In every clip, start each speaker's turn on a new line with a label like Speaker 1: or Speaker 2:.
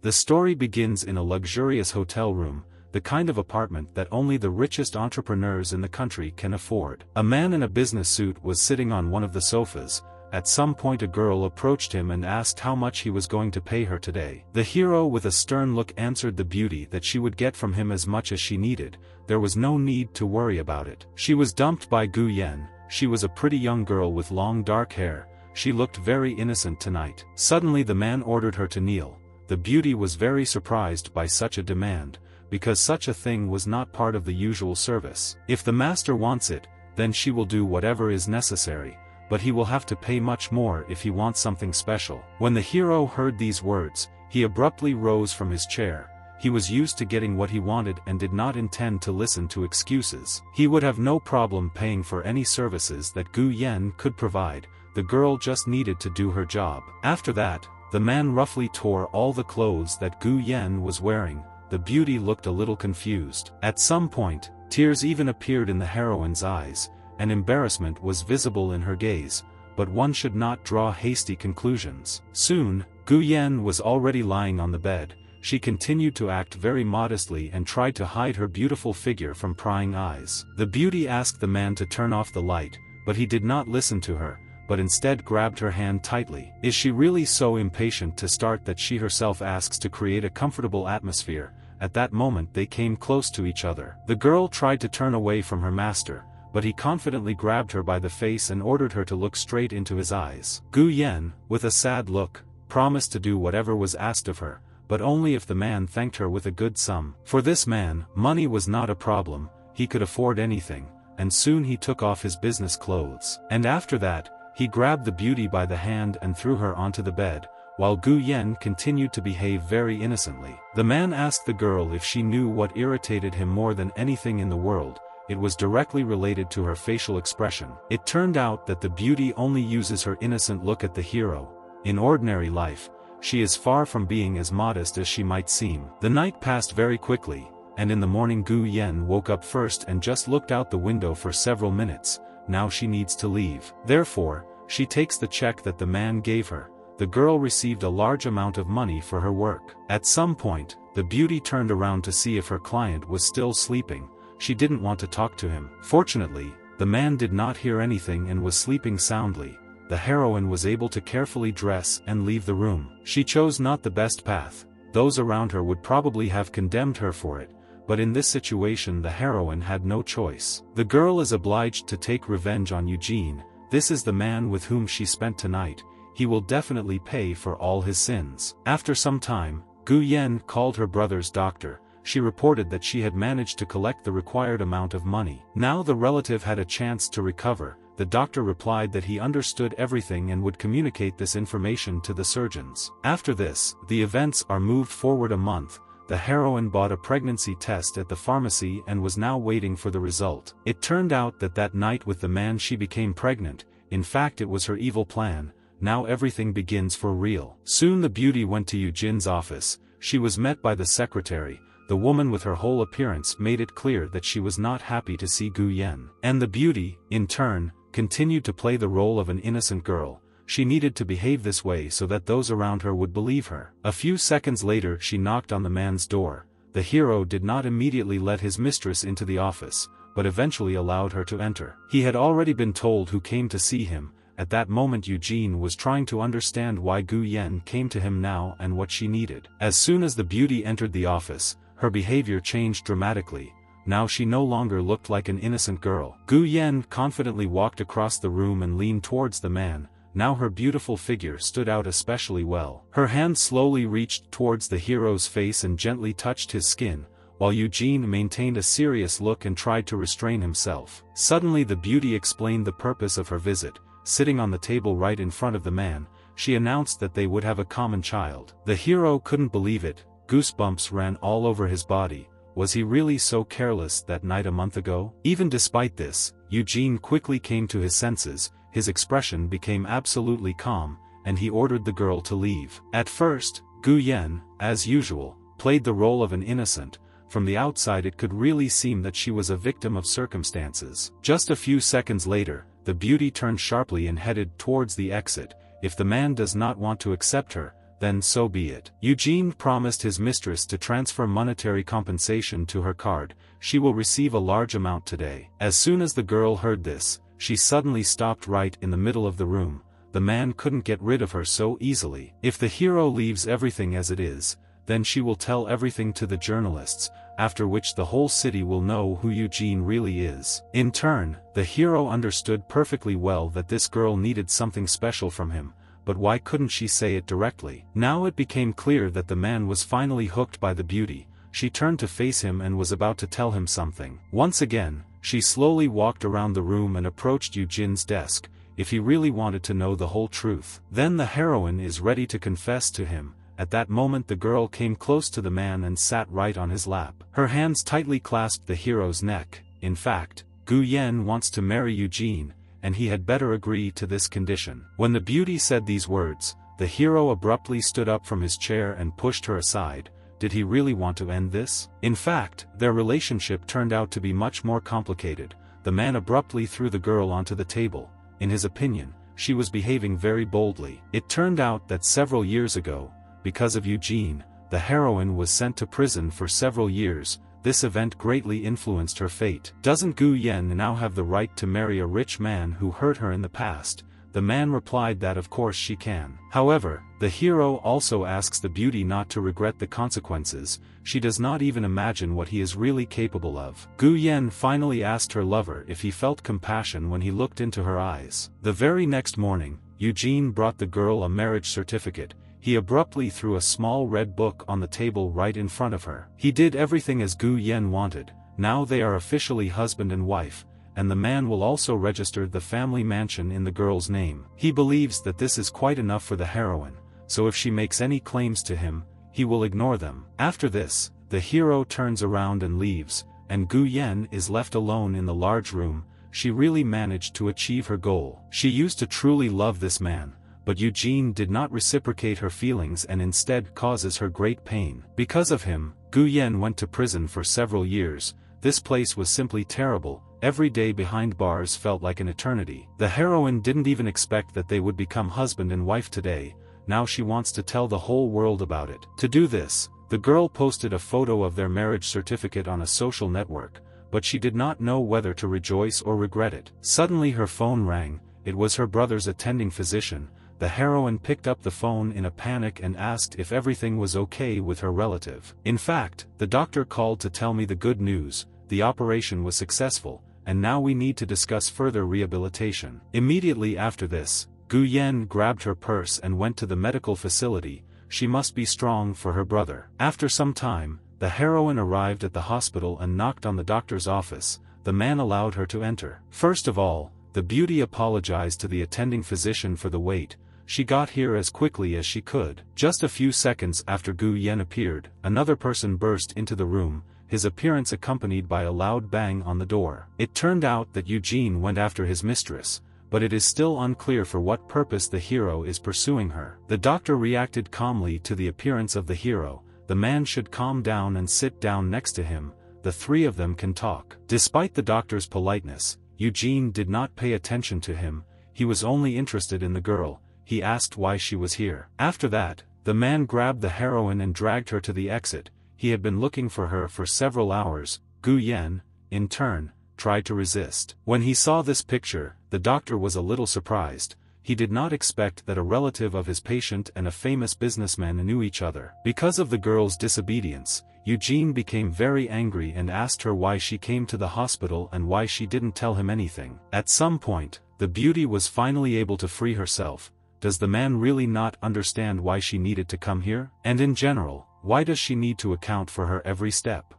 Speaker 1: The story begins in a luxurious hotel room, the kind of apartment that only the richest entrepreneurs in the country can afford. A man in a business suit was sitting on one of the sofas. At some point a girl approached him and asked how much he was going to pay her today. The hero with a stern look answered the beauty that she would get from him as much as she needed. There was no need to worry about it. She was dumped by Gu Yen. She was a pretty young girl with long dark hair. She looked very innocent tonight. Suddenly the man ordered her to kneel. The beauty was very surprised by such a demand, because such a thing was not part of the usual service. If the master wants it, then she will do whatever is necessary, but he will have to pay much more if he wants something special. When the hero heard these words, he abruptly rose from his chair. He was used to getting what he wanted and did not intend to listen to excuses. He would have no problem paying for any services that Gu Yen could provide. The girl just needed to do her job. After that, the man roughly tore all the clothes that Gu Yen was wearing. The beauty looked a little confused. At some point, tears even appeared in the heroine's eyes, and embarrassment was visible in her gaze, but one should not draw hasty conclusions. Soon, Gu Yen was already lying on the bed. She continued to act very modestly and tried to hide her beautiful figure from prying eyes. The beauty asked the man to turn off the light, but he did not listen to her, but instead grabbed her hand tightly. Is she really so impatient to start that she herself asks to create a comfortable atmosphere? At that moment they came close to each other. The girl tried to turn away from her master, but he confidently grabbed her by the face and ordered her to look straight into his eyes. Gu Yen, with a sad look, promised to do whatever was asked of her, but only if the man thanked her with a good sum. For this man, money was not a problem. He could afford anything, and soon he took off his business clothes. And after that, he grabbed the beauty by the hand and threw her onto the bed, while Gu Yen continued to behave very innocently. The man asked the girl if she knew what irritated him more than anything in the world. It was directly related to her facial expression. It turned out that the beauty only uses her innocent look at the hero. In ordinary life, she is far from being as modest as she might seem. The night passed very quickly, and in the morning Gu Yen woke up first and just looked out the window for several minutes. Now she needs to leave. Therefore, she takes the check that the man gave her. The girl received a large amount of money for her work. At some point, the beauty turned around to see if her client was still sleeping. She didn't want to talk to him. Fortunately, the man did not hear anything and was sleeping soundly. The heroine was able to carefully dress and leave the room. She chose not the best path. Those around her would probably have condemned her for it, but in this situation the heroine had no choice. The girl is obliged to take revenge on Eugene. This is the man with whom she spent tonight. He will definitely pay for all his sins. After some time, Gu Yen called her brother's doctor. She reported that she had managed to collect the required amount of money. Now the relative had a chance to recover. The doctor replied that he understood everything and would communicate this information to the surgeons. After this, the events are moved forward a month. The heroine bought a pregnancy test at the pharmacy and was now waiting for the result. It turned out that that night with the man she became pregnant. In fact, it was her evil plan. Now everything begins for real. Soon the beauty went to Eugene's office. She was met by the secretary. The woman with her whole appearance made it clear that she was not happy to see Gu Yen. And the beauty, in turn, continued to play the role of an innocent girl. She needed to behave this way so that those around her would believe her. A few seconds later she knocked on the man's door. The hero did not immediately let his mistress into the office, but eventually allowed her to enter. He had already been told who came to see him. At that moment Eugene was trying to understand why Gu Yen came to him now and what she needed. As soon as the beauty entered the office, her behavior changed dramatically. Now she no longer looked like an innocent girl. Gu Yen confidently walked across the room and leaned towards the man. Now her beautiful figure stood out especially well. Her hand slowly reached towards the hero's face and gently touched his skin, while Eugene maintained a serious look and tried to restrain himself. Suddenly the beauty explained the purpose of her visit. Sitting on the table right in front of the man, she announced that they would have a common child. The hero couldn't believe it. Goosebumps ran all over his body. Was he really so careless that night a month ago? Even despite this, Eugene quickly came to his senses. His expression became absolutely calm, and he ordered the girl to leave. At first, Gu Yen, as usual, played the role of an innocent. From the outside it could really seem that she was a victim of circumstances. Just a few seconds later, the beauty turned sharply and headed towards the exit. If the man does not want to accept her, then so be it. Eugene promised his mistress to transfer monetary compensation to her card. She will receive a large amount today. As soon as the girl heard this, she suddenly stopped right in the middle of the room. The man couldn't get rid of her so easily. If the hero leaves everything as it is, then she will tell everything to the journalists, after which the whole city will know who Eugene really is. In turn, the hero understood perfectly well that this girl needed something special from him, but why couldn't she say it directly? Now it became clear that the man was finally hooked by the beauty. She turned to face him and was about to tell him something. Once again, she slowly walked around the room and approached Eugene's desk, if he really wanted to know the whole truth. Then the heroine is ready to confess to him. At that moment the girl came close to the man and sat right on his lap. Her hands tightly clasped the hero's neck. In fact, Gu Yen wants to marry Eugene, and he had better agree to this condition. When the beauty said these words, the hero abruptly stood up from his chair and pushed her aside. Did he really want to end this? In fact, their relationship turned out to be much more complicated. The man abruptly threw the girl onto the table. In his opinion, she was behaving very boldly. It turned out that several years ago, because of Eugene, the heroine was sent to prison for several years. This event greatly influenced her fate. Doesn't Gu Yen now have the right to marry a rich man who hurt her in the past? The man replied that of course she can. However, the hero also asks the beauty not to regret the consequences. She does not even imagine what he is really capable of. Gu Yen finally asked her lover if he felt compassion when he looked into her eyes. The very next morning, Eugene brought the girl a marriage certificate. He abruptly threw a small red book on the table right in front of her. He did everything as Gu Yen wanted. Now they are officially husband and wife, and the man will also register the family mansion in the girl's name. He believes that this is quite enough for the heroine, so if she makes any claims to him, he will ignore them. After this, the hero turns around and leaves, and Gu Yen is left alone in the large room. She really managed to achieve her goal. She used to truly love this man, but Eugene did not reciprocate her feelings and instead causes her great pain. Because of him, Gu Yen went to prison for several years. This place was simply terrible. Every day behind bars felt like an eternity. The heroine didn't even expect that they would become husband and wife today. Now she wants to tell the whole world about it. To do this, the girl posted a photo of their marriage certificate on a social network, but she did not know whether to rejoice or regret it. Suddenly her phone rang. It was her brother's attending physician. The heroine picked up the phone in a panic and asked if everything was okay with her relative. In fact, the doctor called to tell me the good news. The operation was successful, and now we need to discuss further rehabilitation. Immediately after this, Gu Yen grabbed her purse and went to the medical facility. She must be strong for her brother. After some time, the heroine arrived at the hospital and knocked on the doctor's office. The man allowed her to enter. First of all, the beauty apologized to the attending physician for the wait. She got here as quickly as she could. Just a few seconds after Gu Yen appeared, another person burst into the room, his appearance accompanied by a loud bang on the door. It turned out that Eugene went after his mistress, but it is still unclear for what purpose the hero is pursuing her. The doctor reacted calmly to the appearance of the hero. The man should calm down and sit down next to him. The three of them can talk. Despite the doctor's politeness, Eugene did not pay attention to him. He was only interested in the girl. He asked why she was here. After that, the man grabbed the heroine and dragged her to the exit. He had been looking for her for several hours. Gu Yen, in turn, tried to resist. When he saw this picture, the doctor was a little surprised. He did not expect that a relative of his patient and a famous businessman knew each other. Because of the girl's disobedience, Eugene became very angry and asked her why she came to the hospital and why she didn't tell him anything. At some point, the beauty was finally able to free herself. Does the man really not understand why she needed to come here? And in general, why does she need to account for her every step?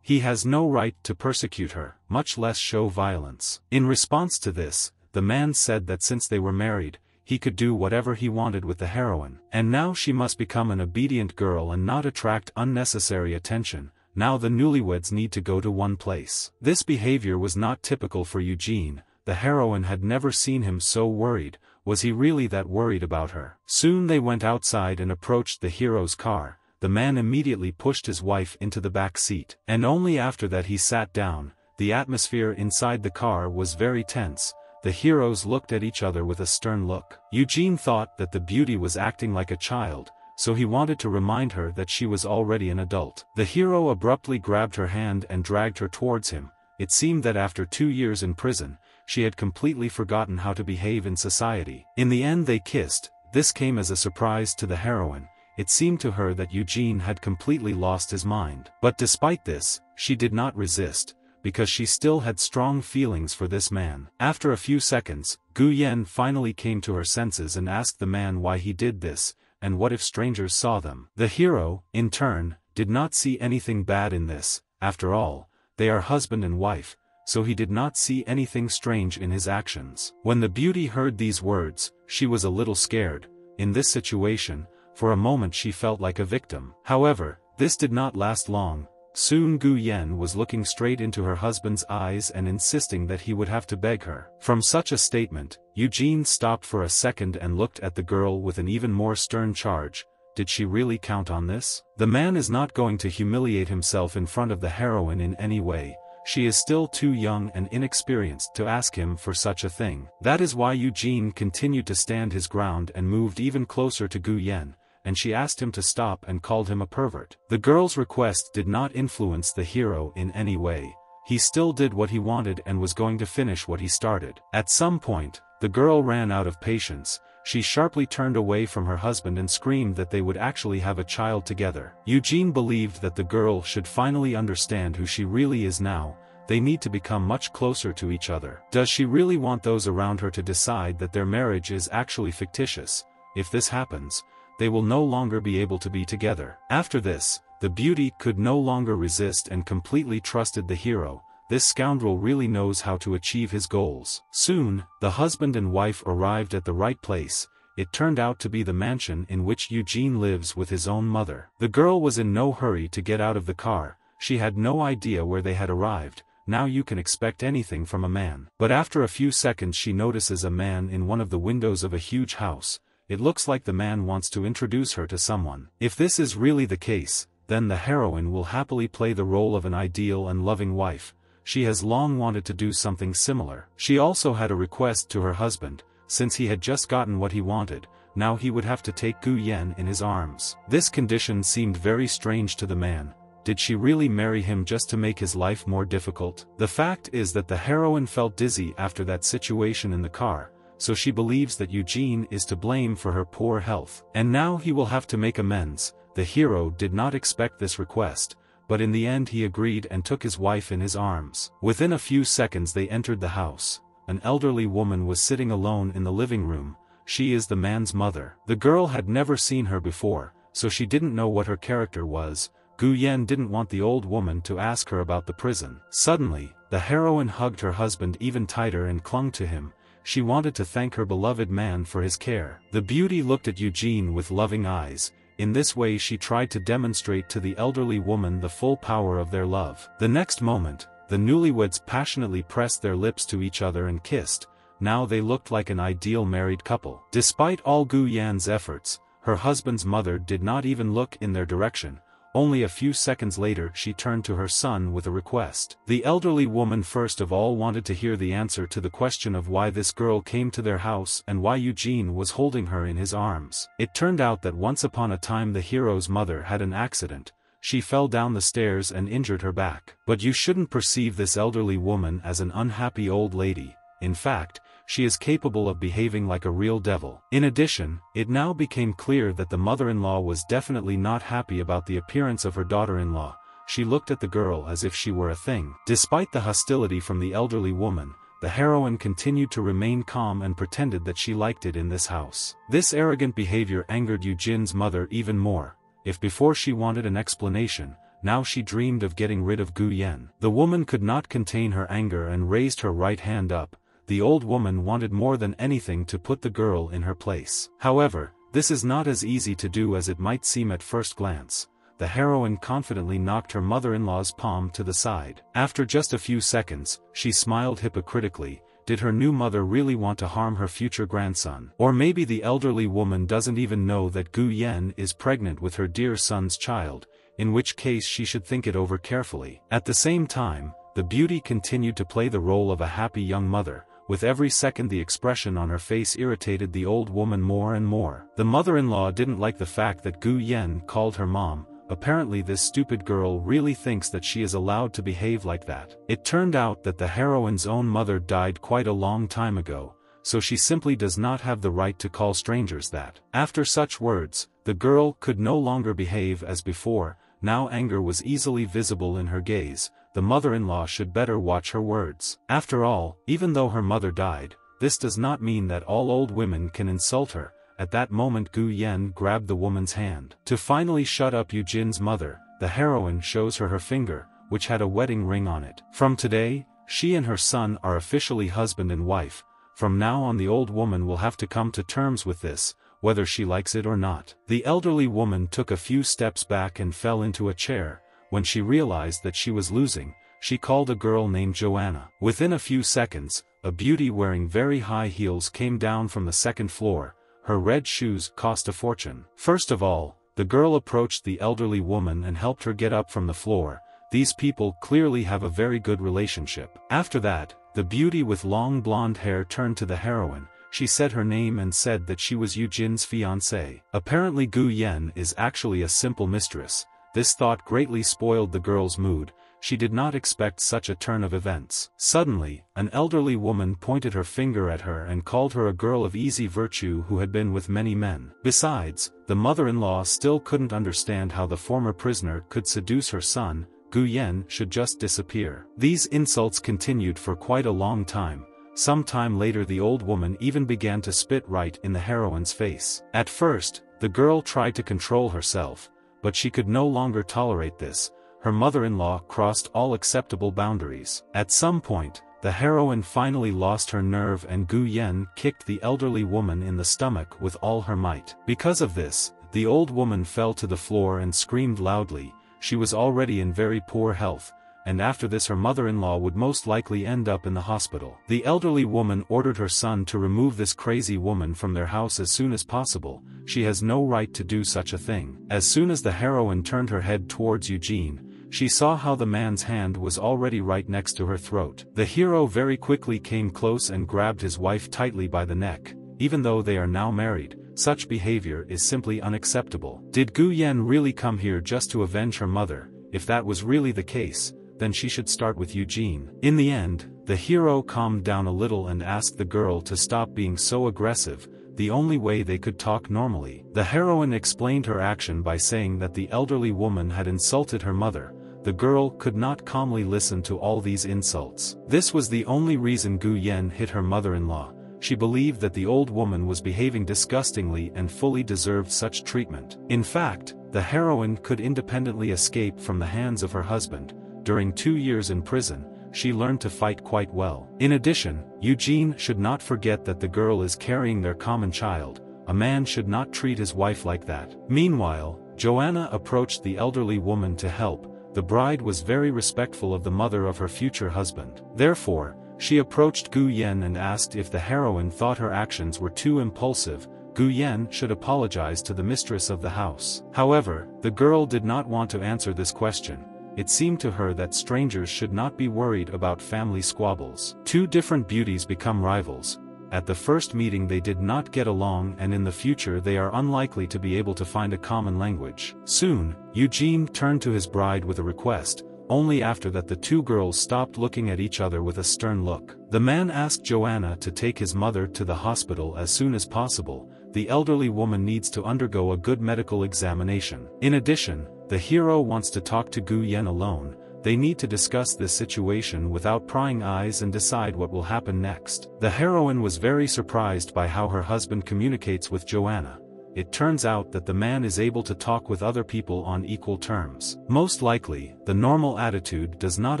Speaker 1: He has no right to persecute her, much less show violence. In response to this, the man said that since they were married, he could do whatever he wanted with the heroine. And now she must become an obedient girl and not attract unnecessary attention. Now the newlyweds need to go to one place. This behavior was not typical for Eugene. The heroine had never seen him so worried. Was he really that worried about her? Soon they went outside and approached the hero's car. The man immediately pushed his wife into the back seat. And only after that he sat down. The atmosphere inside the car was very tense. the heroes looked at each other with a stern look. Eugene thought that the beauty was acting like a child, so he wanted to remind her that she was already an adult. The hero abruptly grabbed her hand and dragged her towards him. It seemed that after 2 years in prison, she had completely forgotten how to behave in society. In the end they kissed. This came as a surprise to the heroine. It seemed to her that Eugene had completely lost his mind. But despite this, she did not resist, because she still had strong feelings for this man. After a few seconds, Gu Yan finally came to her senses and asked the man why he did this, and what if strangers saw them. The hero, in turn, did not see anything bad in this. After all, they are husband and wife, so he did not see anything strange in his actions. When the beauty heard these words, she was a little scared. In this situation, for a moment she felt like a victim. However, this did not last long. Soon Gu Yan was looking straight into her husband's eyes and insisting that he would have to beg her. From such a statement, Eugene stopped for a second and looked at the girl with an even more stern charge. Did she really count on this? The man is not going to humiliate himself in front of the heroine in any way. She is still too young and inexperienced to ask him for such a thing. That is why Eugene continued to stand his ground and moved even closer to Gu Yan, and she asked him to stop and called him a pervert. The girl's request did not influence the hero in any way. He still did what he wanted and was going to finish what he started. At some point, the girl ran out of patience. She sharply turned away from her husband and screamed that they would actually have a child together. Eugene believed that the girl should finally understand who she really is now. They need to become much closer to each other. Does she really want those around her to decide that their marriage is actually fictitious? If this happens, they will no longer be able to be together. After this, the beauty could no longer resist and completely trusted the hero. This scoundrel really knows how to achieve his goals. Soon, the husband and wife arrived at the right place. It turned out to be the mansion in which Eugene lives with his own mother. The girl was in no hurry to get out of the car. She had no idea where they had arrived. Now you can expect anything from a man. But after a few seconds she notices a man in one of the windows of a huge house. It looks like the man wants to introduce her to someone. If this is really the case, then the heroine will happily play the role of an ideal and loving wife. She has long wanted to do something similar. She also had a request to her husband. Since he had just gotten what he wanted, now he would have to take Gu Yan in his arms. This condition seemed very strange to the man. Did she really marry him just to make his life more difficult? The fact is that the heroine felt dizzy after that situation in the car, so she believes that Eugene is to blame for her poor health. And now he will have to make amends. The hero did not expect this request, but in the end he agreed and took his wife in his arms. Within a few seconds they entered the house. An elderly woman was sitting alone in the living room. She is the man's mother. The girl had never seen her before, so she didn't know what her character was. Gu Yan didn't want the old woman to ask her about the prison. Suddenly, the heroine hugged her husband even tighter and clung to him. She wanted to thank her beloved man for his care. The beauty looked at Eugene with loving eyes. In this way she tried to demonstrate to the elderly woman the full power of their love. The next moment, the newlyweds passionately pressed their lips to each other and kissed. Now they looked like an ideal married couple. Despite all Gu Yan's efforts, her husband's mother did not even look in their direction. Only a few seconds later she turned to her son with a request. The elderly woman first of all wanted to hear the answer to the question of why this girl came to their house and why Eugene was holding her in his arms. It turned out that once upon a time the hero's mother had an accident. She fell down the stairs and injured her back. But you shouldn't perceive this elderly woman as an unhappy old lady. In fact, she is capable of behaving like a real devil. In addition, it now became clear that the mother-in-law was definitely not happy about the appearance of her daughter-in-law. She looked at the girl as if she were a thing. Despite the hostility from the elderly woman, the heroine continued to remain calm and pretended that she liked it in this house. This arrogant behavior angered Eugene's mother even more. If before she wanted an explanation, now she dreamed of getting rid of Gu Yan. The woman could not contain her anger and raised her right hand up. The old woman wanted more than anything to put the girl in her place. However, this is not as easy to do as it might seem at first glance. The heroine confidently knocked her mother-in-law's palm to the side. After just a few seconds, she smiled hypocritically. Did her new mother really want to harm her future grandson? Or maybe the elderly woman doesn't even know that Gu Yan is pregnant with her dear son's child, in which case she should think it over carefully. At the same time, the beauty continued to play the role of a happy young mother. with every second the expression on her face irritated the old woman more and more. The mother-in-law didn't like the fact that Gu Yen called her mom. Apparently this stupid girl really thinks that she is allowed to behave like that. It turned out that the heroine's own mother died quite a long time ago, so she simply does not have the right to call strangers that. After such words, the girl could no longer behave as before. Now anger was easily visible in her gaze. The mother-in-law should better watch her words. After all, even though her mother died, this does not mean that all old women can insult her. At that moment Gu Yen grabbed the woman's hand. To finally shut up Eugeni's mother, the heroine shows her finger, which had a wedding ring on it. From today, she and her son are officially husband and wife. From now on the old woman will have to come to terms with this, whether she likes it or not. The elderly woman took a few steps back and fell into a chair. When she realized that she was losing, she called a girl named Joanna. Within a few seconds, a beauty wearing very high heels came down from the second floor. Her red shoes cost a fortune. First of all, the girl approached the elderly woman and helped her get up from the floor. These people clearly have a very good relationship. After that, the beauty with long blonde hair turned to the heroine. She said her name and said that she was Eugene's fiancée. Apparently Gu Yen is actually a simple mistress. This thought greatly spoiled the girl's mood. She did not expect such a turn of events. Suddenly, an elderly woman pointed her finger at her and called her a girl of easy virtue who had been with many men. Besides, the mother-in-law still couldn't understand how the former prisoner could seduce her son. Gu Yen should just disappear. These insults continued for quite a long time. Some time later the old woman even began to spit right in the heroine's face. At first, the girl tried to control herself, but she could no longer tolerate this. Her mother-in-law crossed all acceptable boundaries. At some point, the heroine finally lost her nerve and Gu Yen kicked the elderly woman in the stomach with all her might. Because of this, the old woman fell to the floor and screamed loudly. She was already in very poor health, and after this her mother-in-law would most likely end up in the hospital. The elderly woman ordered her son to remove this crazy woman from their house as soon as possible. She has no right to do such a thing. As soon as the heroine turned her head towards Eugene, she saw how the man's hand was already right next to her throat. The hero very quickly came close and grabbed his wife tightly by the neck. Even though they are now married, such behavior is simply unacceptable. Did Gu Yen really come here just to avenge her mother? If that was really the case, then she should start with Eugene. In the end, the hero calmed down a little and asked the girl to stop being so aggressive. The only way they could talk normally. The heroine explained her action by saying that the elderly woman had insulted her mother. The girl could not calmly listen to all these insults. This was the only reason Gu Yen hit her mother-in-law. She believed that the old woman was behaving disgustingly and fully deserved such treatment. In fact, the heroine could independently escape from the hands of her husband. During 2 years in prison, she learned to fight quite well. In addition, Eugene should not forget that the girl is carrying their common child. A man should not treat his wife like that. Meanwhile, Joanna approached the elderly woman to help. The bride was very respectful of the mother of her future husband. Therefore, she approached Gu Yen and asked if the heroine thought her actions were too impulsive. Gu Yen should apologize to the mistress of the house. However, the girl did not want to answer this question. It seemed to her that strangers should not be worried about family squabbles. Two different beauties become rivals. At the first meeting they did not get along and in the future they are unlikely to be able to find a common language. Soon, Eugene turned to his bride with a request. Only after that the two girls stopped looking at each other with a stern look. The man asked Joanna to take his mother to the hospital as soon as possible. The elderly woman needs to undergo a good medical examination. In addition, the hero wants to talk to Gu Yen alone. They need to discuss this situation without prying eyes and decide what will happen next. The heroine was very surprised by how her husband communicates with Joanna. It turns out that the man is able to talk with other people on equal terms. Most likely, the normal attitude does not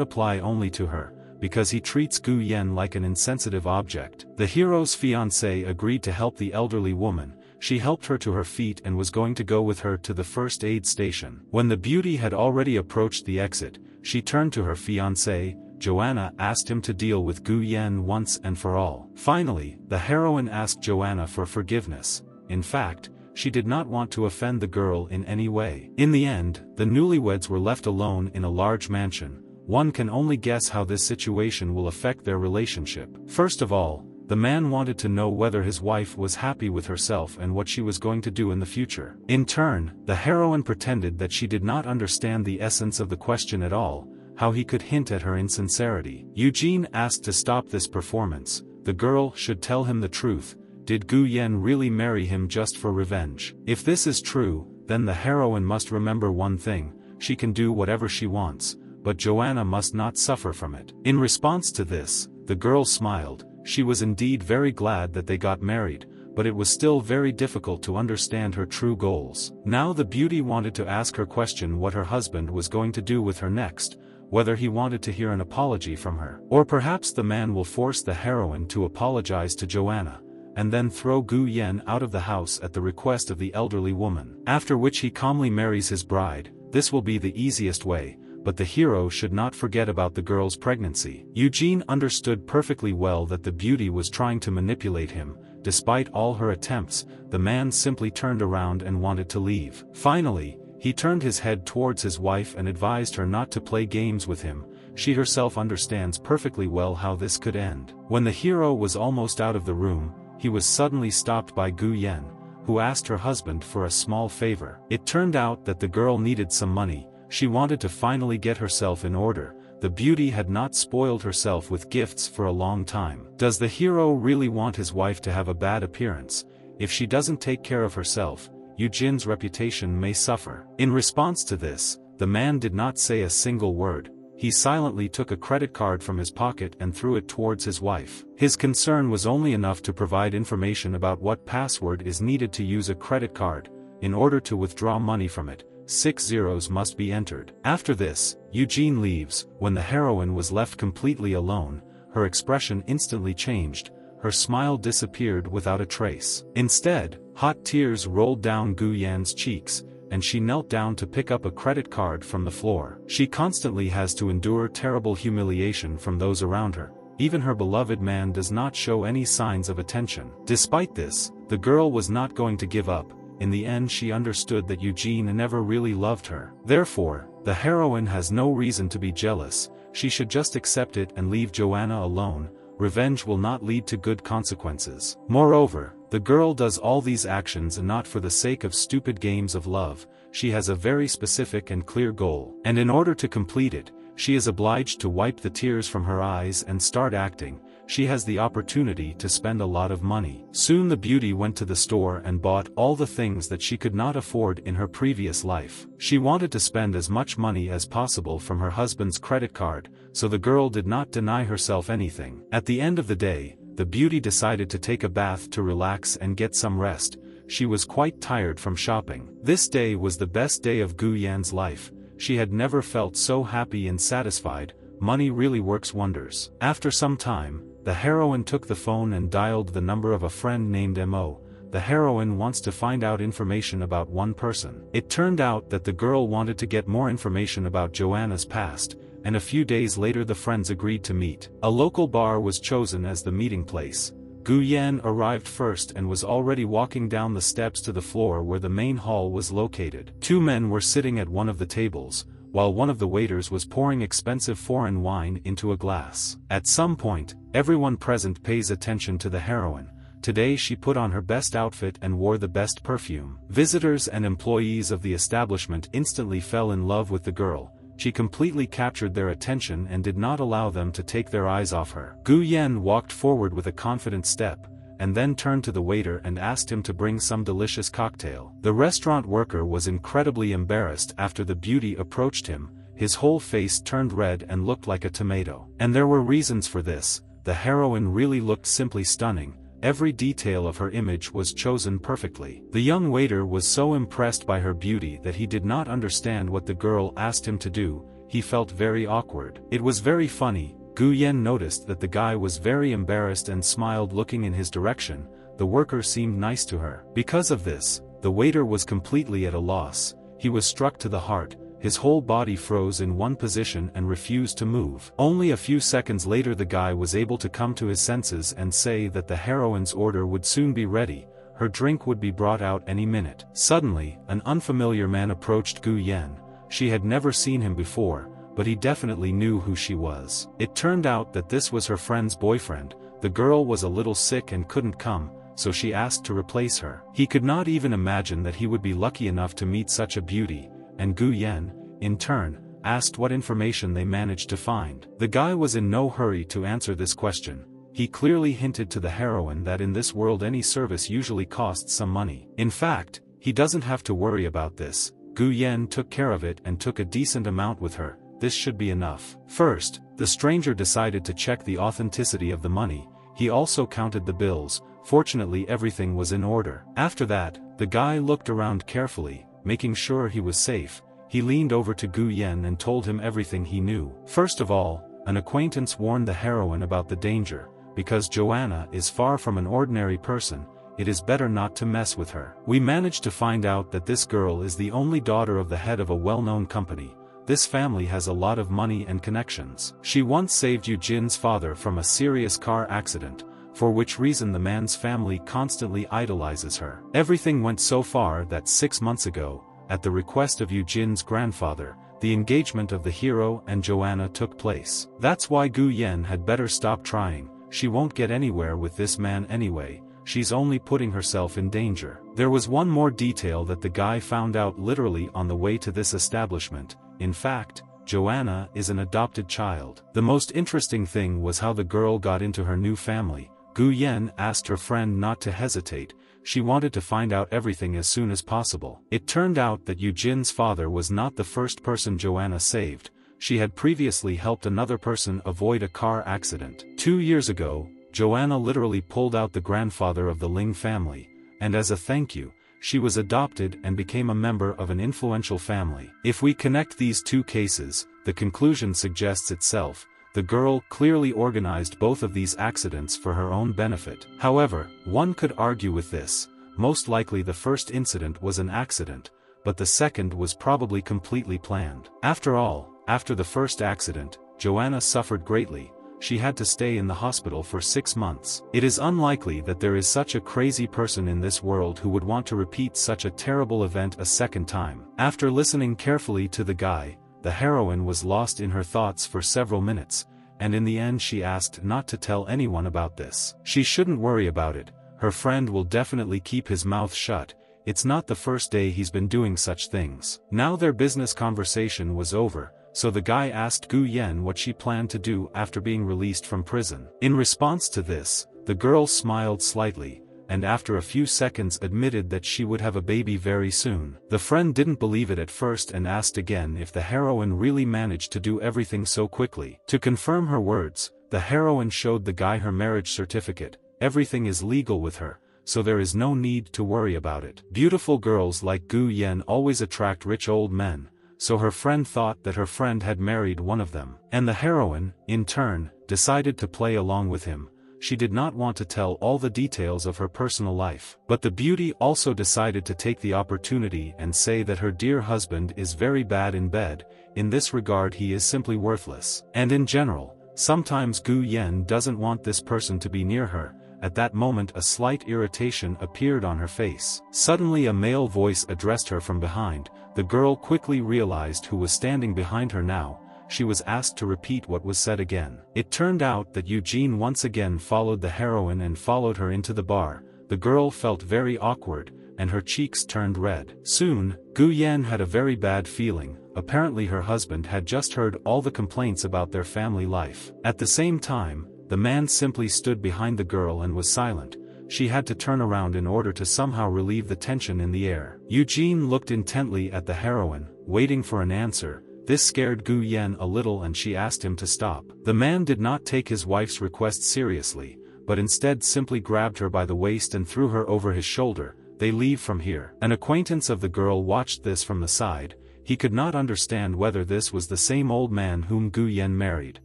Speaker 1: apply only to her, because he treats Gu Yen like an insensitive object. The hero's fiancée agreed to help the elderly woman. She helped her to her feet and was going to go with her to the first aid station. When the beauty had already approached the exit, she turned to her fiancé. Joanna asked him to deal with Gu Yen once and for all. Finally, the heroine asked Joanna for forgiveness. In fact, she did not want to offend the girl in any way. In the end, the newlyweds were left alone in a large mansion. one can only guess how this situation will affect their relationship. First of all, the man wanted to know whether his wife was happy with herself and what she was going to do in the future. In turn, the heroine pretended that she did not understand the essence of the question at all, how he could hint at her insincerity. Eugene asked to stop this performance. The girl should tell him the truth. Did Gu Yen really marry him just for revenge? If this is true, then the heroine must remember one thing: she can do whatever she wants, but Joanna must not suffer from it. In response to this, the girl smiled. She was indeed very glad that they got married, but it was still very difficult to understand her true goals. Now the beauty wanted to ask her question what her husband was going to do with her next, whether he wanted to hear an apology from her. Or perhaps the man will force the heroine to apologize to Joanna, and then throw Gu Yen out of the house at the request of the elderly woman. After which he calmly marries his bride. This will be the easiest way, but the hero should not forget about the girl's pregnancy. Eugene understood perfectly well that the beauty was trying to manipulate him. Despite all her attempts, the man simply turned around and wanted to leave. Finally, he turned his head towards his wife and advised her not to play games with him. She herself understands perfectly well how this could end. When the hero was almost out of the room, he was suddenly stopped by Gu Yen, who asked her husband for a small favor. It turned out that the girl needed some money. She wanted to finally get herself in order. The beauty had not spoiled herself with gifts for a long time. Does the hero really want his wife to have a bad appearance? If she doesn't take care of herself, Eugene's reputation may suffer. In response to this, the man did not say a single word. He silently took a credit card from his pocket and threw it towards his wife. His concern was only enough to provide information about what password is needed to use a credit card. In order to withdraw money from it, 6 zeros must be entered. After this, Eugene leaves. When the heroine was left completely alone, her expression instantly changed. Her smile disappeared without a trace. Instead, hot tears rolled down Gu Yan's cheeks, and she knelt down to pick up a credit card from the floor. She constantly has to endure terrible humiliation from those around her. Even her beloved man does not show any signs of attention. Despite this, the girl was not going to give up. In the end, she understood that Eugene never really loved her. Therefore, the heroine has no reason to be jealous. She should just accept it and leave Joanna alone. Revenge will not lead to good consequences. Moreover, the girl does all these actions not for the sake of stupid games of love. She has a very specific and clear goal. And in order to complete it, she is obliged to wipe the tears from her eyes and start acting. She has the opportunity to spend a lot of money. Soon the beauty went to the store and bought all the things that she could not afford in her previous life. She wanted to spend as much money as possible from her husband's credit card, so the girl did not deny herself anything. At the end of the day, the beauty decided to take a bath to relax and get some rest. She was quite tired from shopping. This day was the best day of Gu Yan's life. She had never felt so happy and satisfied. Money really works wonders. After some time, the heroine took the phone and dialed the number of a friend named Mo. The heroine wants to find out information about one person. It turned out that the girl wanted to get more information about Joanna's past, and a few days later the friends agreed to meet. A local bar was chosen as the meeting place. Gu Yan arrived first and was already walking down the steps to the floor where the main hall was located. Two men were sitting at one of the tables, while one of the waiters was pouring expensive foreign wine into a glass. At some point, everyone present pays attention to the heroine. Today she put on her best outfit and wore the best perfume. Visitors and employees of the establishment instantly fell in love with the girl. She completely captured their attention and did not allow them to take their eyes off her. Gu Yan walked forward with a confident step, and then turned to the waiter and asked him to bring some delicious cocktail. The restaurant worker was incredibly embarrassed after the beauty approached him. His whole face turned red and looked like a tomato. And there were reasons for this. The heroine really looked simply stunning. Every detail of her image was chosen perfectly. The young waiter was so impressed by her beauty that he did not understand what the girl asked him to do. He felt very awkward. It was very funny. Gu Yan noticed that the guy was very embarrassed and smiled looking in his direction. The worker seemed nice to her. Because of this, the waiter was completely at a loss. He was struck to the heart. His whole body froze in one position and refused to move. Only a few seconds later the guy was able to come to his senses and say that the heroine's order would soon be ready. Her drink would be brought out any minute. Suddenly, an unfamiliar man approached Gu Yan. She had never seen him before, but he definitely knew who she was. It turned out that this was her friend's boyfriend. The girl was a little sick and couldn't come, so she asked to replace her. He could not even imagine that he would be lucky enough to meet such a beauty, and Gu Yen, in turn, asked what information they managed to find. The guy was in no hurry to answer this question. He clearly hinted to the heroine that in this world any service usually costs some money. In fact, he doesn't have to worry about this. Gu Yen took care of it and took a decent amount with her. This should be enough. First, the stranger decided to check the authenticity of the money. He also counted the bills. Fortunately, everything was in order. After that, the guy looked around carefully, making sure he was safe. He leaned over to Gu Yen and told him everything he knew. First of all, an acquaintance warned the heroine about the danger. Because Joanna is far from an ordinary person, it is better not to mess with her. We managed to find out that this girl is the only daughter of the head of a well-known company. This family has a lot of money and connections. She once saved Eugene father from a serious car accident, for which reason the man's family constantly idolizes her. Everything went so far that 6 months ago, at the request of Eugene's grandfather, the engagement of the hero and Joanna took place. That's why Gu Yen had better stop trying. She won't get anywhere with this man anyway. She's only putting herself in danger. There was one more detail that the guy found out literally on the way to this establishment. In fact, Joanna is an adopted child. The most interesting thing was how the girl got into her new family. Gu Yen asked her friend not to hesitate. She wanted to find out everything as soon as possible. It turned out that Eugene's father was not the first person Joanna saved. She had previously helped another person avoid a car accident. 2 years ago, Joanna literally pulled out the grandfather of the Ling family, and as a thank you, she was adopted and became a member of an influential family. If we connect these two cases, the conclusion suggests itself. The girl clearly organized both of these accidents for her own benefit. However, one could argue with this. Most likely the first incident was an accident, but the second was probably completely planned. After all, after the first accident, Joanna suffered greatly. She had to stay in the hospital for 6 months. It is unlikely that there is such a crazy person in this world who would want to repeat such a terrible event a second time. After listening carefully to the guy, the heroine was lost in her thoughts for several minutes, and in the end she asked not to tell anyone about this. She shouldn't worry about it. Her friend will definitely keep his mouth shut. It's not the first day he's been doing such things. Now their business conversation was over. So the guy asked Gu Yen what she planned to do after being released from prison. In response to this, the girl smiled slightly, and after a few seconds admitted that she would have a baby very soon. The friend didn't believe it at first and asked again if the heroine really managed to do everything so quickly. To confirm her words, the heroine showed the guy her marriage certificate. Everything is legal with her, so there is no need to worry about it. Beautiful girls like Gu Yen always attract rich old men. So her friend thought that her friend had married one of them. And the heroine, in turn, decided to play along with him. She did not want to tell all the details of her personal life. But the beauty also decided to take the opportunity and say that her dear husband is very bad in bed. In this regard he is simply worthless. And in general, sometimes Gu Yen doesn't want this person to be near her. At that moment a slight irritation appeared on her face. Suddenly a male voice addressed her from behind. The girl quickly realized who was standing behind her now. She was asked to repeat what was said again. It turned out that Eugene once again followed the heroine and followed her into the bar. The girl felt very awkward, and her cheeks turned red. Soon, Gu Yen had a very bad feeling. Apparently her husband had just heard all the complaints about their family life. At the same time, the man simply stood behind the girl and was silent. She had to turn around in order to somehow relieve the tension in the air. Eugene looked intently at the heroine, waiting for an answer. This scared Gu Yen a little and she asked him to stop. The man did not take his wife's request seriously, but instead simply grabbed her by the waist and threw her over his shoulder. They leave from here. An acquaintance of the girl watched this from the side. He could not understand whether this was the same old man whom Gu Yen married.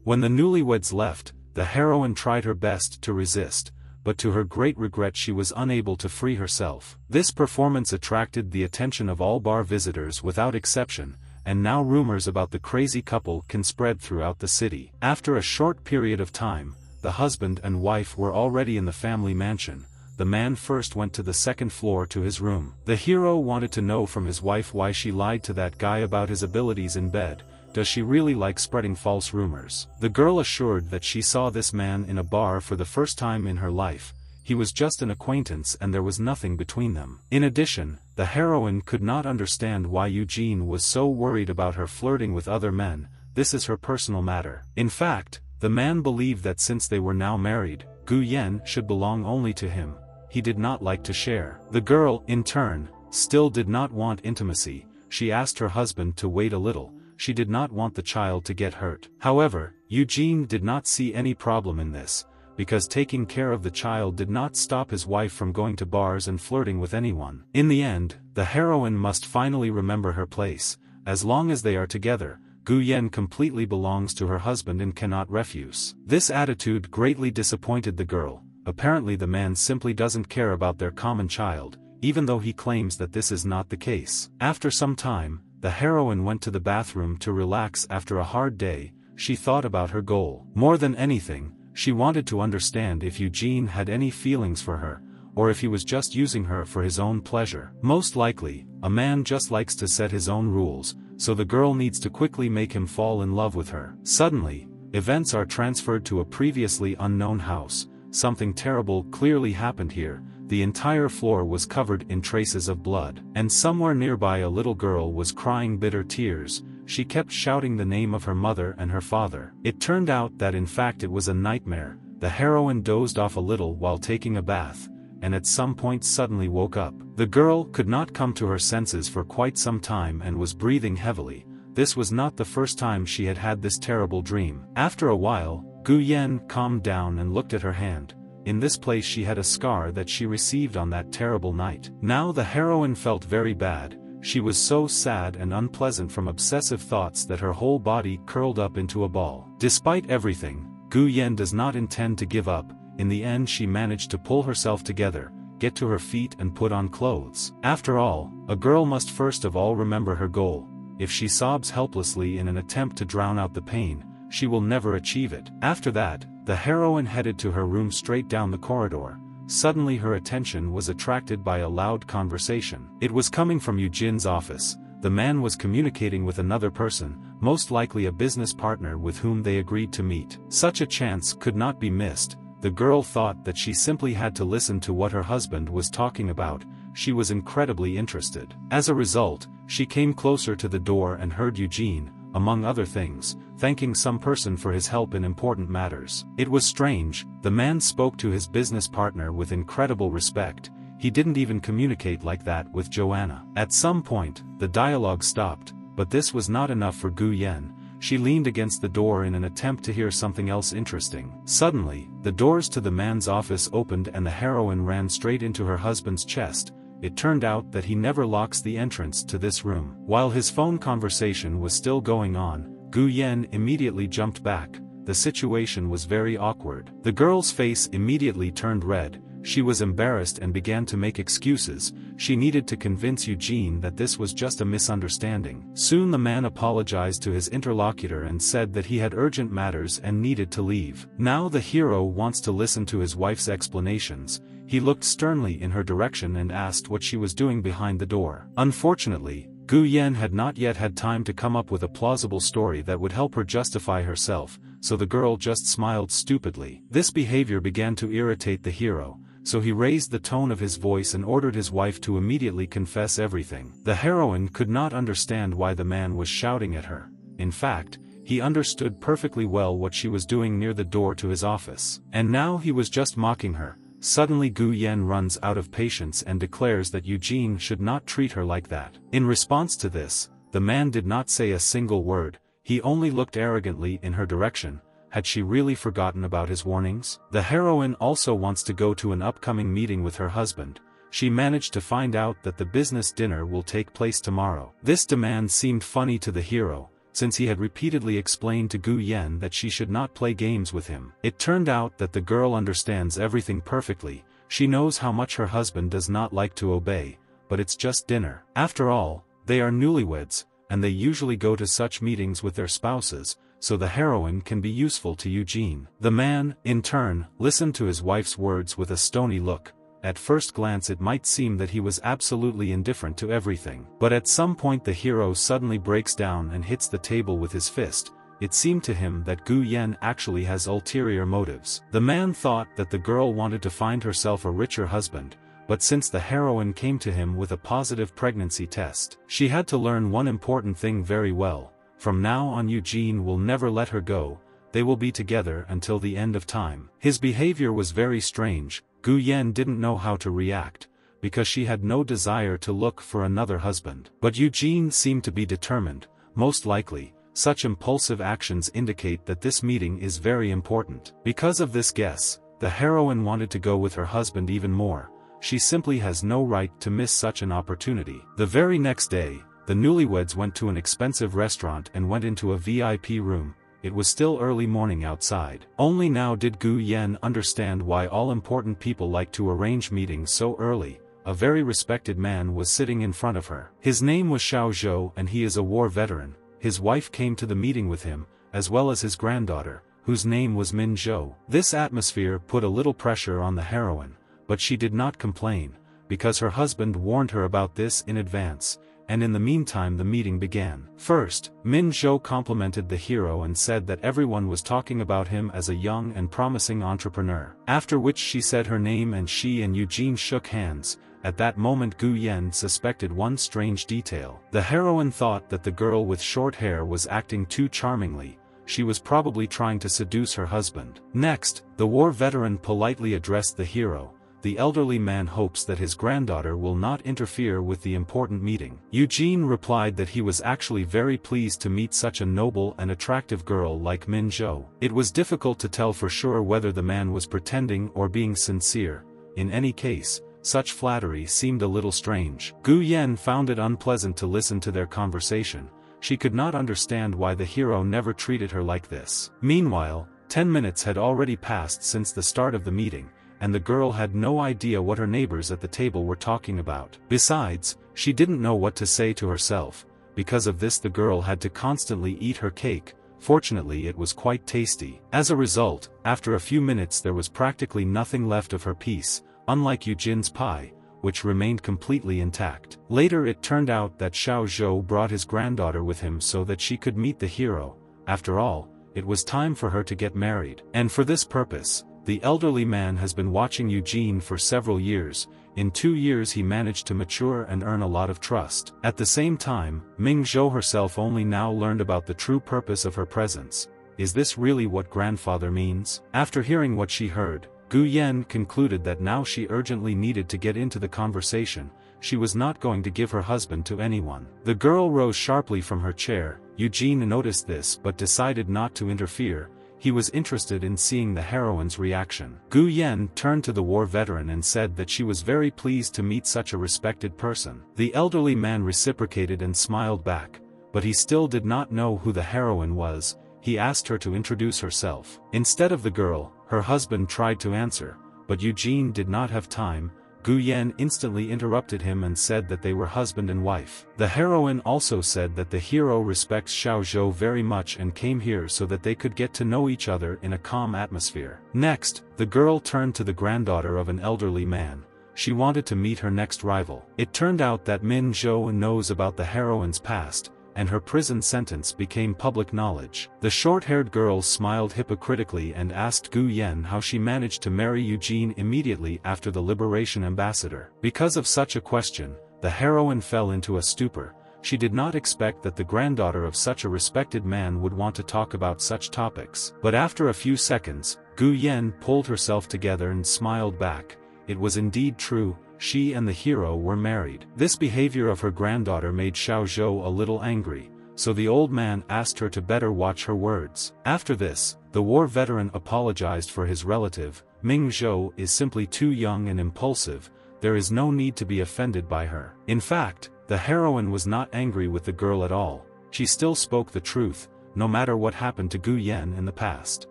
Speaker 1: When the newlyweds left, the heroine tried her best to resist, but to her great regret she was unable to free herself. This performance attracted the attention of all bar visitors without exception, and now rumors about the crazy couple can spread throughout the city. After a short period of time, the husband and wife were already in the family mansion. The man first went to the second floor to his room. The hero wanted to know from his wife why she lied to that guy about his abilities in bed. does she really like spreading false rumors? The girl assured that she saw this man in a bar for the first time in her life. He was just an acquaintance and there was nothing between them. In addition, the heroine could not understand why Eugene was so worried about her flirting with other men. This is her personal matter. In fact, the man believed that since they were now married, Gu Yan should belong only to him. He did not like to share. The girl, in turn, still did not want intimacy. She asked her husband to wait a little. She did not want the child to get hurt. However, Eugene did not see any problem in this, because taking care of the child did not stop his wife from going to bars and flirting with anyone. In the end, the heroine must finally remember her place. As long as they are together, Gu Yan completely belongs to her husband and cannot refuse. This attitude greatly disappointed the girl. Apparently the man simply doesn't care about their common child, even though he claims that this is not the case. After some time, the heroine went to the bathroom to relax after a hard day. She thought about her goal. More than anything, she wanted to understand if Eugene had any feelings for her, or if he was just using her for his own pleasure. Most likely, a man just likes to set his own rules, so the girl needs to quickly make him fall in love with her. Suddenly, events are transferred to a previously unknown house. Something terrible clearly happened here. The entire floor was covered in traces of blood, and somewhere nearby a little girl was crying bitter tears. She kept shouting the name of her mother and her father. It turned out that in fact it was a nightmare. The heroine dozed off a little while taking a bath, and at some point suddenly woke up. The girl could not come to her senses for quite some time and was breathing heavily. This was not the first time she had had this terrible dream. After a while, Gu Yan calmed down and looked at her hand. In this place she had a scar that she received on that terrible night. Now the heroine felt very bad. She was so sad and unpleasant from obsessive thoughts that her whole body curled up into a ball. Despite everything, Gu Yan does not intend to give up. In the end she managed to pull herself together, get to her feet and put on clothes. After all, a girl must first of all remember her goal. If she sobs helplessly in an attempt to drown out the pain, she will never achieve it. After that, the heroine headed to her room straight down the corridor. Suddenly her attention was attracted by a loud conversation. It was coming from Eugene's office. The man was communicating with another person, most likely a business partner with whom they agreed to meet. Such a chance could not be missed. The girl thought that she simply had to listen to what her husband was talking about. She was incredibly interested. As a result, she came closer to the door and heard Eugene, among other things, thanking some person for his help in important matters. It was strange. The man spoke to his business partner with incredible respect. He didn't even communicate like that with Joanna. At some point, the dialogue stopped, but this was not enough for Gu Yan. She leaned against the door in an attempt to hear something else interesting. Suddenly, the doors to the man's office opened and the heroine ran straight into her husband's chest. It turned out that he never locks the entrance to this room. While his phone conversation was still going on, Gu Yan immediately jumped back. The situation was very awkward. The girl's face immediately turned red. She was embarrassed and began to make excuses. She needed to convince Eugene that this was just a misunderstanding. Soon the man apologized to his interlocutor and said that he had urgent matters and needed to leave. Now the hero wants to listen to his wife's explanations. He looked sternly in her direction and asked what she was doing behind the door. Unfortunately, Gu Yan had not yet had time to come up with a plausible story that would help her justify herself, so the girl just smiled stupidly. This behavior began to irritate the hero, so he raised the tone of his voice and ordered his wife to immediately confess everything. The heroine could not understand why the man was shouting at her. In fact, he understood perfectly well what she was doing near the door to his office. And now he was just mocking her. Suddenly Gu Yan runs out of patience and declares that Eugene should not treat her like that. In response to this, the man did not say a single word. He only looked arrogantly in her direction. Had she really forgotten about his warnings? The heroine also wants to go to an upcoming meeting with her husband. She managed to find out that the business dinner will take place tomorrow. This demand seemed funny to the hero, since he had repeatedly explained to Gu Yan that she should not play games with him. It turned out that the girl understands everything perfectly. She knows how much her husband does not like to obey, but it's just dinner. After all, they are newlyweds, and they usually go to such meetings with their spouses, so the heroine can be useful to Eugene. The man, in turn, listened to his wife's words with a stony look. at first glance it might seem that he was absolutely indifferent to everything. But at some point the hero suddenly breaks down and hits the table with his fist. It seemed to him that Gu Yen actually has ulterior motives. The man thought that the girl wanted to find herself a richer husband, but since the heroine came to him with a positive pregnancy test, she had to learn one important thing very well. From now on Eugene will never let her go, they will be together until the end of time. His behavior was very strange. Gu Yen didn't know how to react, because she had no desire to look for another husband. But Eugene seemed to be determined. Most likely, such impulsive actions indicate that this meeting is very important. Because of this guess, the heroine wanted to go with her husband even more. She simply has no right to miss such an opportunity. The very next day, the newlyweds went to an expensive restaurant and went into a VIP room. It was still early morning outside. Only now did Gu Yen understand why all important people like to arrange meetings so early. A very respected man was sitting in front of her. His name was Xiao Zhou and he is a war veteran. His wife came to the meeting with him, as well as his granddaughter, whose name was Min Zhou. This atmosphere put a little pressure on the heroine, but she did not complain, because her husband warned her about this in advance, and in the meantime the meeting began. First, Min Zhou complimented the hero and said that everyone was talking about him as a young and promising entrepreneur. After which she said her name and she and Eugene shook hands. At that moment Gu Yen suspected one strange detail. The heroine thought that the girl with short hair was acting too charmingly. She was probably trying to seduce her husband. Next, the war veteran politely addressed the hero. The elderly man hopes that his granddaughter will not interfere with the important meeting. Eugene replied that he was actually very pleased to meet such a noble and attractive girl like Min Zhou. It was difficult to tell for sure whether the man was pretending or being sincere. In any case, such flattery seemed a little strange. Gu Yen found it unpleasant to listen to their conversation. She could not understand why the hero never treated her like this. Meanwhile, 10 minutes had already passed since the start of the meeting, and the girl had no idea what her neighbors at the table were talking about. Besides, she didn't know what to say to herself. Because of this the girl had to constantly eat her cake. Fortunately it was quite tasty. As a result, after a few minutes there was practically nothing left of her piece, unlike Eugene's pie, which remained completely intact. Later it turned out that Xiao Zhou brought his granddaughter with him so that she could meet the hero. After all, it was time for her to get married. And for this purpose, the elderly man has been watching Eugene for several years. In 2 years he managed to mature and earn a lot of trust. At the same time, Ming Zhou herself only now learned about the true purpose of her presence. Is this really what grandfather means? After hearing what she heard, Gu Yen concluded that now she urgently needed to get into the conversation. She was not going to give her husband to anyone. The girl rose sharply from her chair. Eugene noticed this but decided not to interfere. He was interested in seeing the heroine's reaction. Gu Yen turned to the war veteran and said that she was very pleased to meet such a respected person. The elderly man reciprocated and smiled back, but he still did not know who the heroine was. He asked her to introduce herself. Instead of the girl, her husband tried to answer, but Eugene did not have time. Gu Yen instantly interrupted him and said that they were husband and wife. The heroine also said that the hero respects Xiao Zhou very much and came here so that they could get to know each other in a calm atmosphere. Next, the girl turned to the granddaughter of an elderly man. She wanted to meet her next rival. It turned out that Min Zhou knows about the heroine's past, and her prison sentence became public knowledge. The short-haired girl smiled hypocritically and asked Gu Yen how she managed to marry Eugene immediately after the Liberation Ambassador. Because of such a question, the heroine fell into a stupor. She did not expect that the granddaughter of such a respected man would want to talk about such topics. But after a few seconds, Gu Yen pulled herself together and smiled back. It was indeed true. She and the hero were married. This behavior of her granddaughter made Xiao Zhou a little angry, so the old man asked her to better watch her words. After this, the war veteran apologized for his relative. Ming Zhou is simply too young and impulsive. There is no need to be offended by her. In fact, the heroine was not angry with the girl at all. She still spoke the truth, no matter what happened to Gu Yen in the past.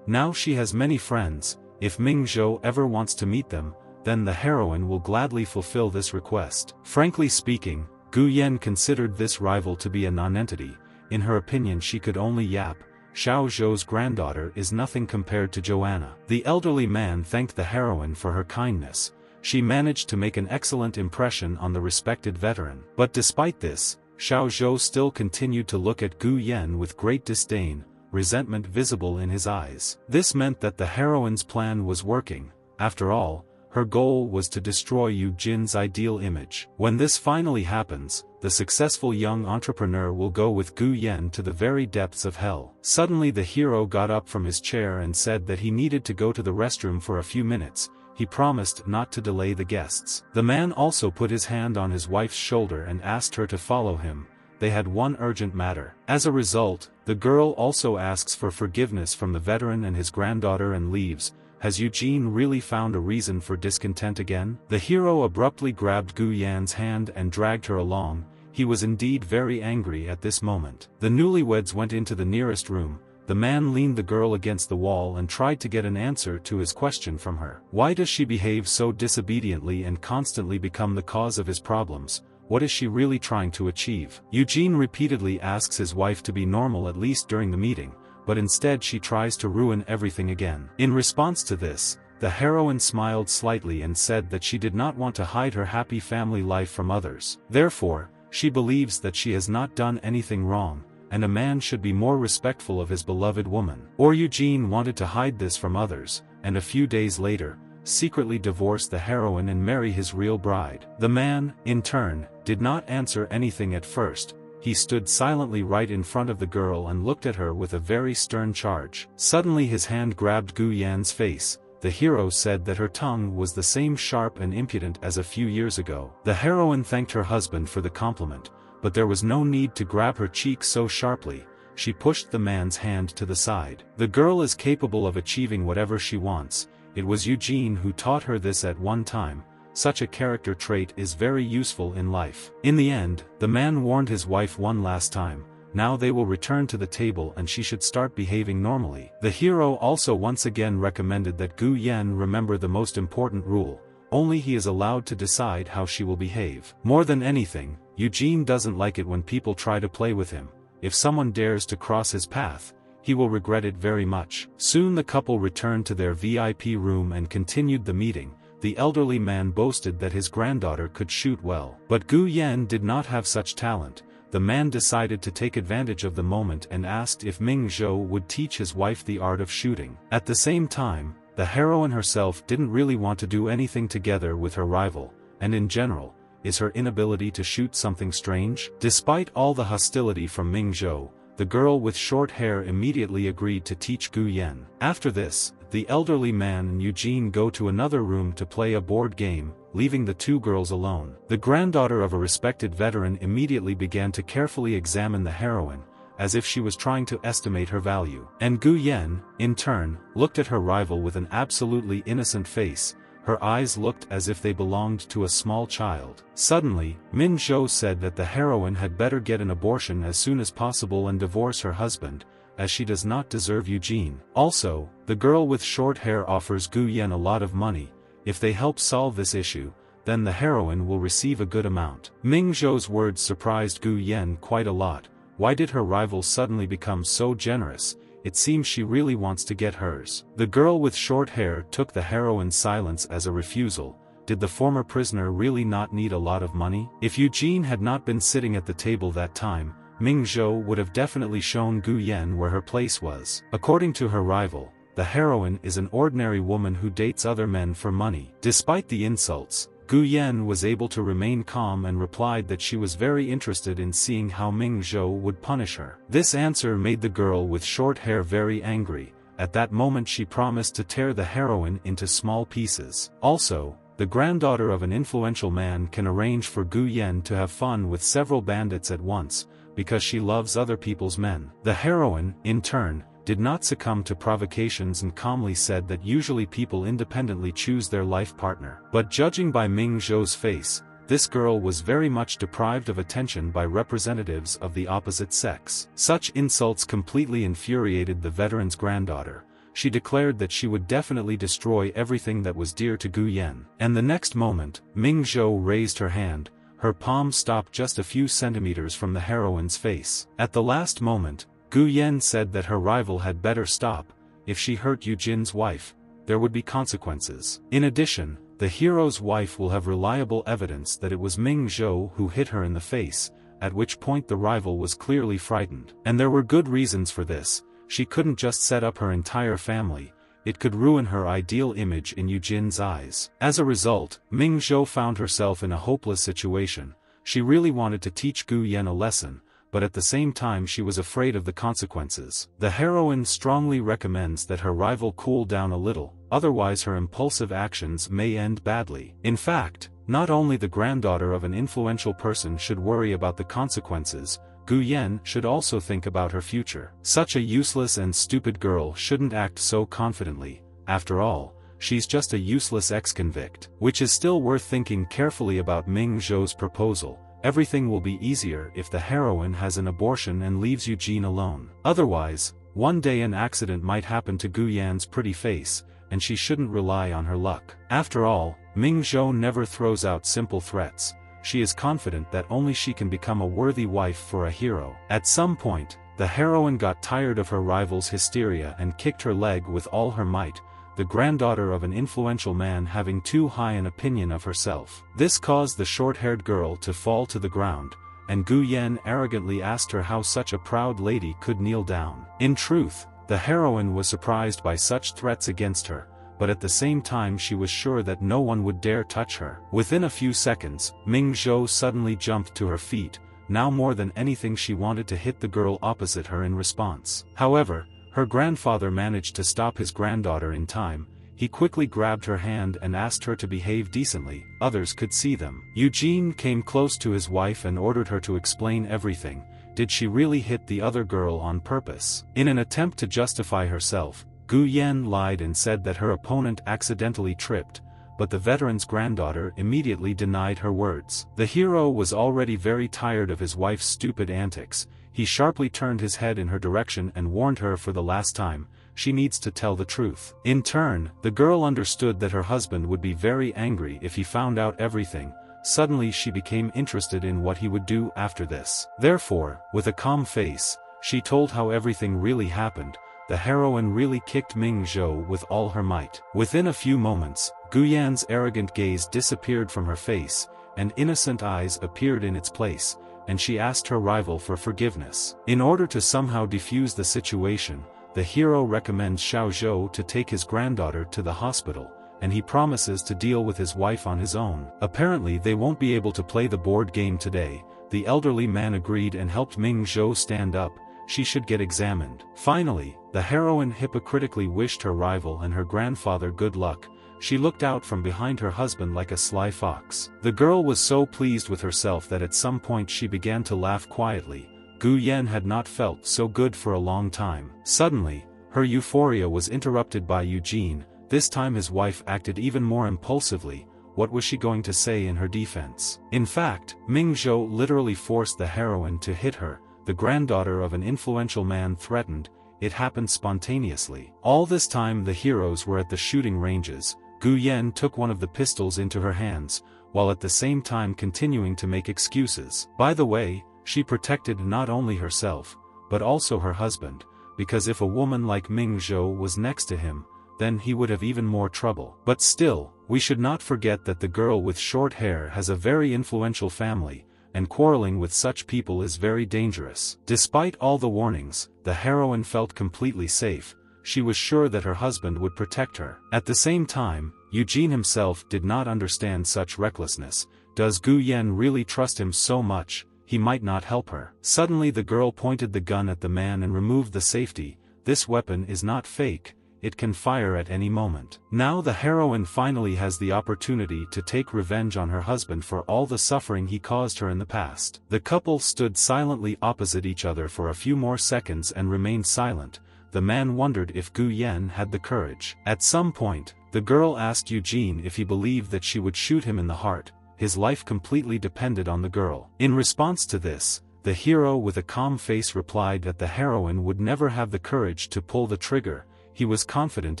Speaker 1: Now she has many friends. If Ming Zhou ever wants to meet them, then the heroine will gladly fulfill this request. Frankly speaking, Gu Yen considered this rival to be a nonentity. In her opinion she could only yap. Xiao Zhou's granddaughter is nothing compared to Joanna. The elderly man thanked the heroine for her kindness. she managed to make an excellent impression on the respected veteran. But despite this, Xiao Zhou still continued to look at Gu Yan with great disdain, resentment visible in his eyes. This meant that the heroine's plan was working. After all, her goal was to destroy Yu Jin's ideal image. When this finally happens, the successful young entrepreneur will go with Gu Yan to the very depths of hell. Suddenly the hero got up from his chair and said that he needed to go to the restroom for a few minutes. He promised not to delay the guests. The man also put his hand on his wife's shoulder and asked her to follow him. They had one urgent matter. As a result, the girl also asks for forgiveness from the veteran and his granddaughter and leaves. Has Eugene really found a reason for discontent again? The hero abruptly grabbed Gu Yan's hand and dragged her along. He was indeed very angry at this moment. The newlyweds went into the nearest room. The man leaned the girl against the wall and tried to get an answer to his question from her. Why does she behave so disobediently and constantly become the cause of his problems? What is she really trying to achieve? Eugene repeatedly asks his wife to be normal at least during the meeting, but instead she tries to ruin everything again. In response to this, the heroine smiled slightly and said that she did not want to hide her happy family life from others. Therefore, she believes that she has not done anything wrong, and a man should be more respectful of his beloved woman. Or Eugene wanted to hide this from others, and a few days later, secretly divorce the heroine and marry his real bride. The man, in turn, did not answer anything at first. He stood silently right in front of the girl and looked at her with a very stern charge. Suddenly his hand grabbed Gu Yan's face. The hero said that her tongue was the same sharp and impudent as a few years ago. The heroine thanked her husband for the compliment, but there was no need to grab her cheek so sharply. She pushed the man's hand to the side. The girl is capable of achieving whatever she wants. It was Eugene who taught her this at one time. Such a character trait is very useful in life. In the end, the man warned his wife one last time. Now they will return to the table and she should start behaving normally. The hero also once again recommended that Gu Yan remember the most important rule. Only he is allowed to decide how she will behave. More than anything, Eugene doesn't like it when people try to play with him. If someone dares to cross his path, he will regret it very much. Soon the couple returned to their VIP room and continued the meeting. The elderly man boasted that his granddaughter could shoot well. But Gu Yan did not have such talent. The man decided to take advantage of the moment and asked if Ming Zhou would teach his wife the art of shooting. At the same time, the heroine herself didn't really want to do anything together with her rival, and in general, is her inability to shoot something strange? Despite all the hostility from Ming Zhou, the girl with short hair immediately agreed to teach Gu Yan. After this, the elderly man and Eugene go to another room to play a board game, leaving the two girls alone. The granddaughter of a respected veteran immediately began to carefully examine the heroine, as if she was trying to estimate her value. And Gu Yan, in turn, looked at her rival with an absolutely innocent face. Her eyes looked as if they belonged to a small child. Suddenly, Min Zhou said that the heroine had better get an abortion as soon as possible and divorce her husband, as she does not deserve Eugene. Also, the girl with short hair offers Gu Yan a lot of money. If they help solve this issue, then the heroine will receive a good amount. Ming Zhou's words surprised Gu Yan quite a lot. Why did her rival suddenly become so generous? It seems she really wants to get hers. The girl with short hair took the heroine's silence as a refusal. Did the former prisoner really not need a lot of money? If Eugene had not been sitting at the table that time, Ming Zhou would have definitely shown Gu Yan where her place was. According to her rival, the heroine is an ordinary woman who dates other men for money. Despite the insults, Gu Yan was able to remain calm and replied that she was very interested in seeing how Ming Zhou would punish her. This answer made the girl with short hair very angry. At that moment she promised to tear the heroine into small pieces. Also, the granddaughter of an influential man can arrange for Gu Yan to have fun with several bandits at once, because she loves other people's men. The heroine, in turn, did not succumb to provocations and calmly said that usually people independently choose their life partner. But judging by Ming Zhou's face, this girl was very much deprived of attention by representatives of the opposite sex. Such insults completely infuriated the veteran's granddaughter. She declared that she would definitely destroy everything that was dear to Gu Yan. And the next moment, Ming Zhou raised her hand. Her palm stopped just a few centimeters from the heroine's face. At the last moment, Gu Yan said that her rival had better stop. If she hurt Eugene's wife, there would be consequences. In addition, the hero's wife will have reliable evidence that it was Ming Zhou who hit her in the face, at which point the rival was clearly frightened. And there were good reasons for this. She couldn't just set up her entire family, it could ruin her ideal image in Eugene eyes. As a result, Ming Zhou found herself in a hopeless situation. She really wanted to teach Gu Yan a lesson, but at the same time she was afraid of the consequences. The heroine strongly recommends that her rival cool down a little, otherwise her impulsive actions may end badly. In fact, not only the granddaughter of an influential person should worry about the consequences, Gu Yan should also think about her future. Such a useless and stupid girl shouldn't act so confidently. After all, she's just a useless ex-convict. Which is still worth thinking carefully about Ming Zhou's proposal. Everything will be easier if the heroine has an abortion and leaves Eugene alone. Otherwise, one day an accident might happen to Gu Yan's pretty face, and she shouldn't rely on her luck. After all, Ming Zhou never throws out simple threats. She is confident that only she can become a worthy wife for a hero. At some point, the heroine got tired of her rival's hysteria and kicked her leg with all her might, the granddaughter of an influential man having too high an opinion of herself. This caused the short-haired girl to fall to the ground, and Gu Yan arrogantly asked her how such a proud lady could kneel down. In truth, the heroine was surprised by such threats against her, but at the same time she was sure that no one would dare touch her. Within a few seconds, Ming Zhou suddenly jumped to her feet. Now more than anything she wanted to hit the girl opposite her in response. However, her grandfather managed to stop his granddaughter in time. He quickly grabbed her hand and asked her to behave decently. Others could see them. Eugene came close to his wife and ordered her to explain everything. Did she really hit the other girl on purpose? In an attempt to justify herself, Gu Yan lied and said that her opponent accidentally tripped, but the veteran's granddaughter immediately denied her words. The hero was already very tired of his wife's stupid antics. He sharply turned his head in her direction and warned her for the last time, she needs to tell the truth. In turn, the girl understood that her husband would be very angry if he found out everything. Suddenly she became interested in what he would do after this. Therefore, with a calm face, she told how everything really happened. The heroine really kicked Ming Zhou with all her might. Within a few moments, Gu Yan's arrogant gaze disappeared from her face, and innocent eyes appeared in its place, and she asked her rival for forgiveness. In order to somehow defuse the situation, the hero recommends Xiao Zhou to take his granddaughter to the hospital, and he promises to deal with his wife on his own. Apparently they won't be able to play the board game today. The elderly man agreed and helped Ming Zhou stand up. She should get examined. Finally, the heroine hypocritically wished her rival and her grandfather good luck. She looked out from behind her husband like a sly fox. The girl was so pleased with herself that at some point she began to laugh quietly. Gu Yan had not felt so good for a long time. Suddenly, her euphoria was interrupted by Eugene. This time his wife acted even more impulsively. What was she going to say in her defense? In fact, Ming Zhou literally forced the heroine to hit her. The granddaughter of an influential man threatened. It happened spontaneously. All this time the heroes were at the shooting ranges. Gu Yan took one of the pistols into her hands, while at the same time continuing to make excuses. By the way, she protected not only herself, but also her husband, because if a woman like Ming Zhou was next to him, then he would have even more trouble. But still, we should not forget that the girl with short hair has a very influential family, and quarreling with such people is very dangerous. Despite all the warnings, the heroine felt completely safe. She was sure that her husband would protect her. At the same time, Eugene himself did not understand such recklessness. Does Gu Yan really trust him so much? He might not help her. Suddenly the girl pointed the gun at the man and removed the safety. This weapon is not fake. It can fire at any moment. Now the heroine finally has the opportunity to take revenge on her husband for all the suffering he caused her in the past. The couple stood silently opposite each other for a few more seconds and remained silent. The man wondered if Gu Yan had the courage. At some point, the girl asked Eugene if he believed that she would shoot him in the heart. His life completely depended on the girl. In response to this, the hero with a calm face replied that the heroine would never have the courage to pull the trigger. He was confident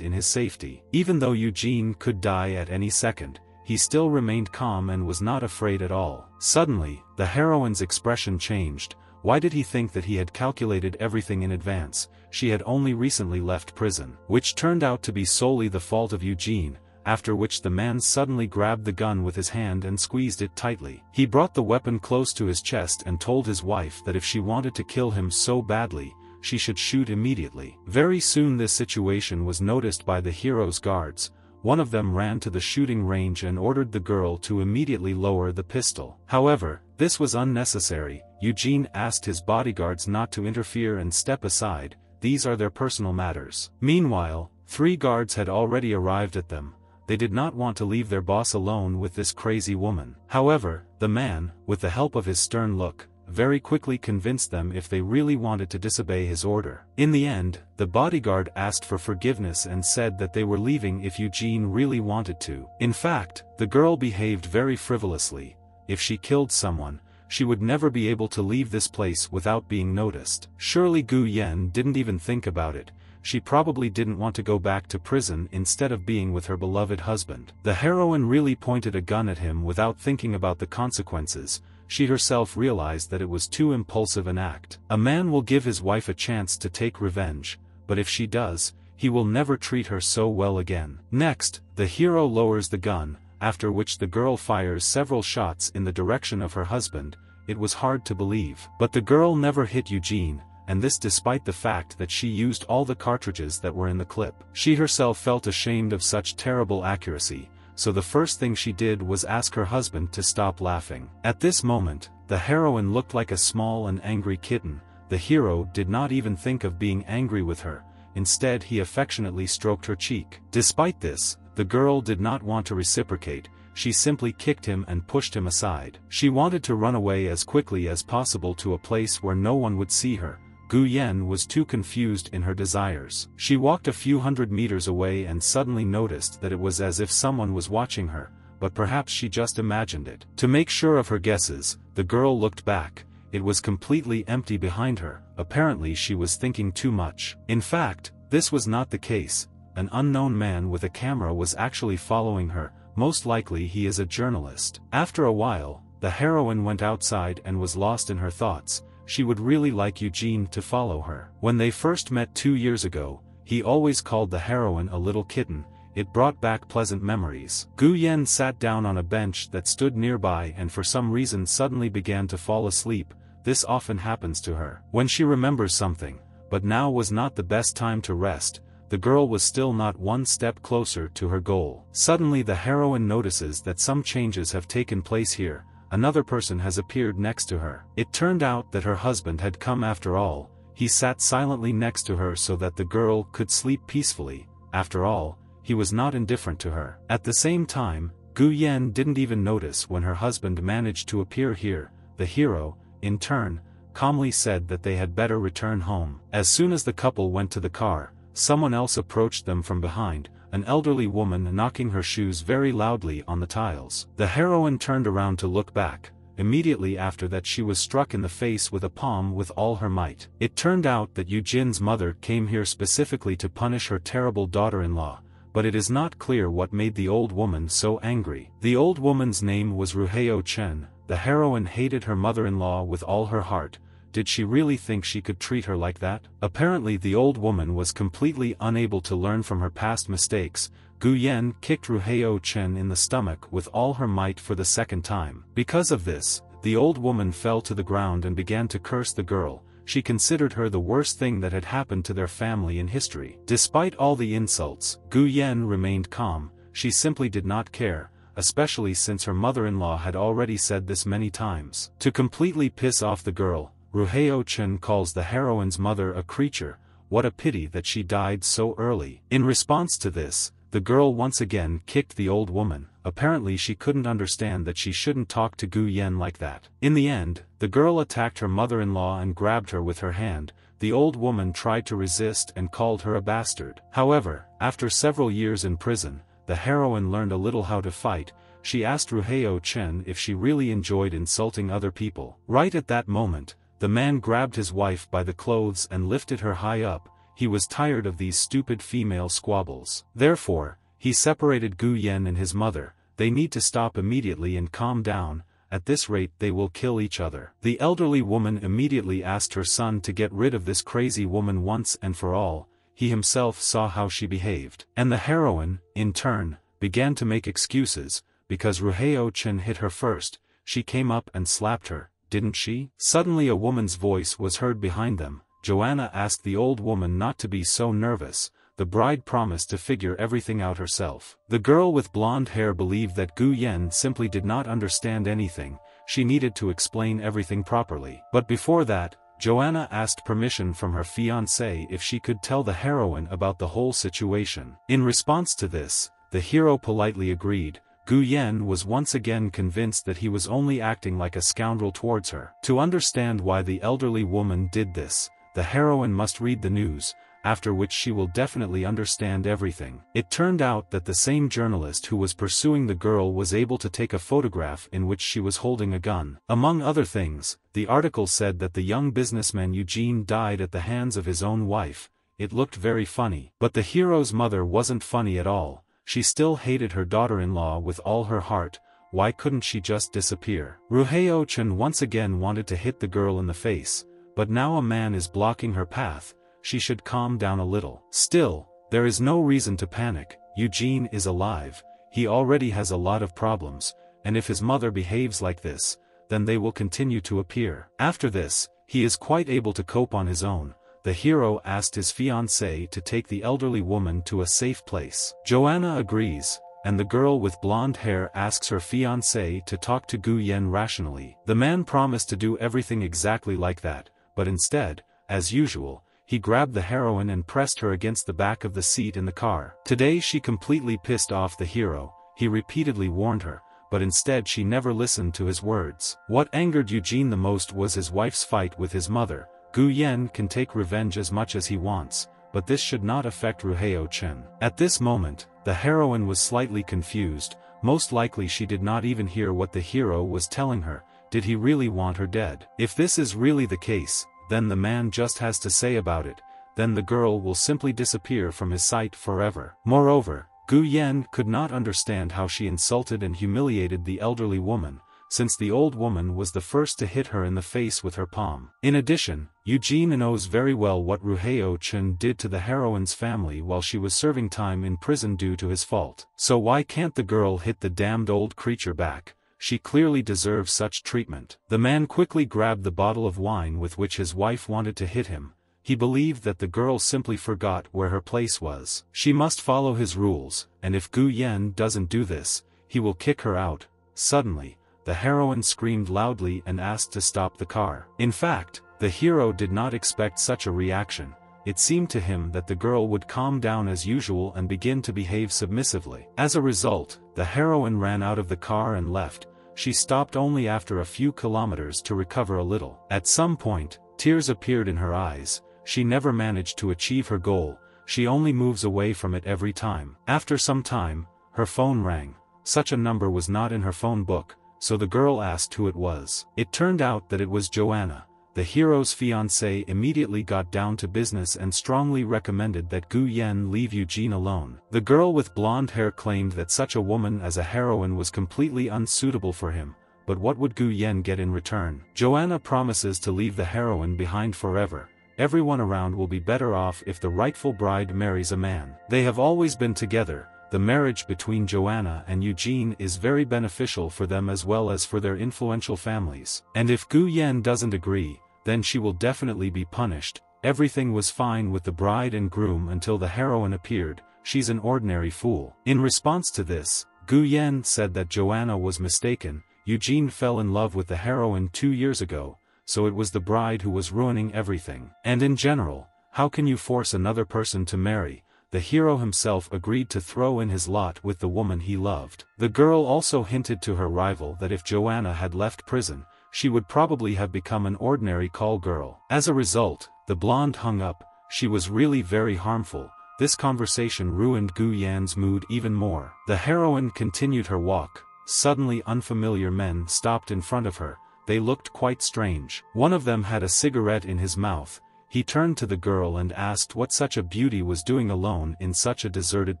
Speaker 1: in his safety. Even though Eugene could die at any second, he still remained calm and was not afraid at all. Suddenly, the heroine's expression changed. Why did he think that he had calculated everything in advance? She had only recently left prison, which turned out to be solely the fault of Eugene. after which the man suddenly grabbed the gun with his hand and squeezed it tightly. He brought the weapon close to his chest and told his wife that if she wanted to kill him so badly, she should shoot immediately. Very soon this situation was noticed by the hero's guards. One of them ran to the shooting range and ordered the girl to immediately lower the pistol. However, this was unnecessary. Eugene asked his bodyguards not to interfere and step aside. These are their personal matters. Meanwhile, 3 guards had already arrived at them. They did not want to leave their boss alone with this crazy woman. However, the man, with the help of his stern look, very quickly convinced them if they really wanted to disobey his order. In the end, the bodyguard asked for forgiveness and said that they were leaving if Eugene really wanted to. In fact, the girl behaved very frivolously. If she killed someone, she would never be able to leave this place without being noticed. Surely Gu Yen didn't even think about it. She probably didn't want to go back to prison instead of being with her beloved husband. The heroine really pointed a gun at him without thinking about the consequences. She herself realized that it was too impulsive an act. A man will give his wife a chance to take revenge, but if she does, he will never treat her so well again. Next, the hero lowers the gun, after which the girl fires several shots in the direction of her husband. It was hard to believe. But the girl never hit Eugene, and this despite the fact that she used all the cartridges that were in the clip. She herself felt ashamed of such terrible accuracy, so the first thing she did was ask her husband to stop laughing. At this moment, the heroine looked like a small and angry kitten. The hero did not even think of being angry with her. Instead, he affectionately stroked her cheek. Despite this, the girl did not want to reciprocate. She simply kicked him and pushed him aside. She wanted to run away as quickly as possible to a place where no one would see her. Gu Yen was too confused in her desires. She walked a few hundred meters away and suddenly noticed that it was as if someone was watching her, but perhaps she just imagined it. To make sure of her guesses, the girl looked back. It was completely empty behind her. Apparently she was thinking too much. In fact, this was not the case. An unknown man with a camera was actually following her. Most likely he is a journalist. After a while, the heroine went outside and was lost in her thoughts. She would really like Eugene to follow her. When they first met 2 years ago, he always called the heroine a little kitten. It brought back pleasant memories. Gu Yen sat down on a bench that stood nearby and for some reason suddenly began to fall asleep. This often happens to her when she remembers something, but now was not the best time to rest. The girl was still not one step closer to her goal. Suddenly the heroine notices that some changes have taken place here. Another person has appeared next to her. It turned out that her husband had come after all. He sat silently next to her so that the girl could sleep peacefully. After all, he was not indifferent to her. At the same time, Gu Yen didn't even notice when her husband managed to appear here. The hero, in turn, calmly said that they had better return home. As soon as the couple went to the car, someone else approached them from behind, an elderly woman knocking her shoes very loudly on the tiles. The heroine turned around to look back. Immediately after that she was struck in the face with a palm with all her might. It turned out that Eugene's mother came here specifically to punish her terrible daughter-in-law, but it is not clear what made the old woman so angry. The old woman's name was Ruheo Chen. The heroine hated her mother-in-law with all her heart. Did she really think she could treat her like that? Apparently the old woman was completely unable to learn from her past mistakes. Gu Yen kicked Ruheo Chen in the stomach with all her might for the second time. Because of this, the old woman fell to the ground and began to curse the girl. She considered her the worst thing that had happened to their family in history. Despite all the insults, Gu Yen remained calm. She simply did not care, especially since her mother-in-law had already said this many times. To completely piss off the girl, Ruheo Chen calls the heroine's mother a creature. What a pity that she died so early. In response to this, the girl once again kicked the old woman. Apparently she couldn't understand that she shouldn't talk to Gu Yen like that. In the end, the girl attacked her mother-in-law and grabbed her with her hand. The old woman tried to resist and called her a bastard. However, after several years in prison, the heroine learned a little how to fight. She asked Ruheo Chen if she really enjoyed insulting other people. Right at that moment, the man grabbed his wife by the clothes and lifted her high up. He was tired of these stupid female squabbles. Therefore, he separated Gu Yen and his mother. They need to stop immediately and calm down. At this rate they will kill each other. The elderly woman immediately asked her son to get rid of this crazy woman once and for all. He himself saw how she behaved. And the heroine, in turn, began to make excuses, because Ruheo-chan hit her first. She came up and slapped her, didn't she? Suddenly a woman's voice was heard behind them. Joanna asked the old woman not to be so nervous. The bride promised to figure everything out herself. The girl with blonde hair believed that Gu Yen simply did not understand anything. She needed to explain everything properly. But before that, Joanna asked permission from her fiancé if she could tell the heroine about the whole situation. In response to this, the hero politely agreed. Gu Yen was once again convinced that he was only acting like a scoundrel towards her. To understand why the elderly woman did this, the heroine must read the news, after which she will definitely understand everything. It turned out that the same journalist who was pursuing the girl was able to take a photograph in which she was holding a gun. Among other things, the article said that the young businessman Eugene died at the hands of his own wife. It looked very funny. But the hero's mother wasn't funny at all. She still hated her daughter-in-law with all her heart. Why couldn't she just disappear? Ruheo-chan once again wanted to hit the girl in the face, but now a man is blocking her path. She should calm down a little. Still, there is no reason to panic. Eugene is alive. He already has a lot of problems, and if his mother behaves like this, then they will continue to appear. After this, he is quite able to cope on his own. The hero asked his fiancée to take the elderly woman to a safe place. Joanna agrees, and the girl with blonde hair asks her fiancé to talk to Gu Yen rationally. The man promised to do everything exactly like that, but instead, as usual, he grabbed the heroine and pressed her against the back of the seat in the car. Today she completely pissed off the hero. He repeatedly warned her, but instead she never listened to his words. What angered Eugene the most was his wife's fight with his mother. Gu Yen can take revenge as much as he wants, but this should not affect Ruheo-chan. At this moment, the heroine was slightly confused. Most likely she did not even hear what the hero was telling her. Did he really want her dead? If this is really the case, then the man just has to say about it, then the girl will simply disappear from his sight forever. Moreover, Gu Yen could not understand how she insulted and humiliated the elderly woman, since the old woman was the first to hit her in the face with her palm. In addition, Eugene knows very well what Ruheo-chan did to the heroine's family while she was serving time in prison due to his fault. So why can't the girl hit the damned old creature back? She clearly deserves such treatment. The man quickly grabbed the bottle of wine with which his wife wanted to hit him. He believed that the girl simply forgot where her place was. She must follow his rules, and if Gu Yen doesn't do this, he will kick her out. Suddenly, the heroine screamed loudly and asked to stop the car. In fact, the hero did not expect such a reaction. It seemed to him that the girl would calm down as usual and begin to behave submissively. As a result, the heroine ran out of the car and left. She stopped only after a few kilometers to recover a little. At some point, tears appeared in her eyes. She never managed to achieve her goal. She only moves away from it every time. After some time, her phone rang. Such a number was not in her phone book, so the girl asked who it was. It turned out that it was Joanna. The hero's fiancé immediately got down to business and strongly recommended that Gu Yen leave Eugene alone. The girl with blonde hair claimed that such a woman as a heroine was completely unsuitable for him, but what would Gu Yen get in return? Joanna promises to leave the heroine behind forever. Everyone around will be better off if the rightful bride marries a man. They have always been together. The marriage between Joanna and Eugene is very beneficial for them as well as for their influential families. And if Gu Yen doesn't agree, then she will definitely be punished. Everything was fine with the bride and groom until the heroine appeared. She's an ordinary fool. In response to this, Gu Yen said that Joanna was mistaken. Eugene fell in love with the heroine 2 years ago, so it was the bride who was ruining everything. And in general, how can you force another person to marry? The hero himself agreed to throw in his lot with the woman he loved. The girl also hinted to her rival that if Joanna had left prison, she would probably have become an ordinary call girl. As a result, the blonde hung up. She was really very harmful. This conversation ruined Gu Yan's mood even more. The heroine continued her walk. Suddenly unfamiliar men stopped in front of her. They looked quite strange. One of them had a cigarette in his mouth. He turned to the girl and asked what such a beauty was doing alone in such a deserted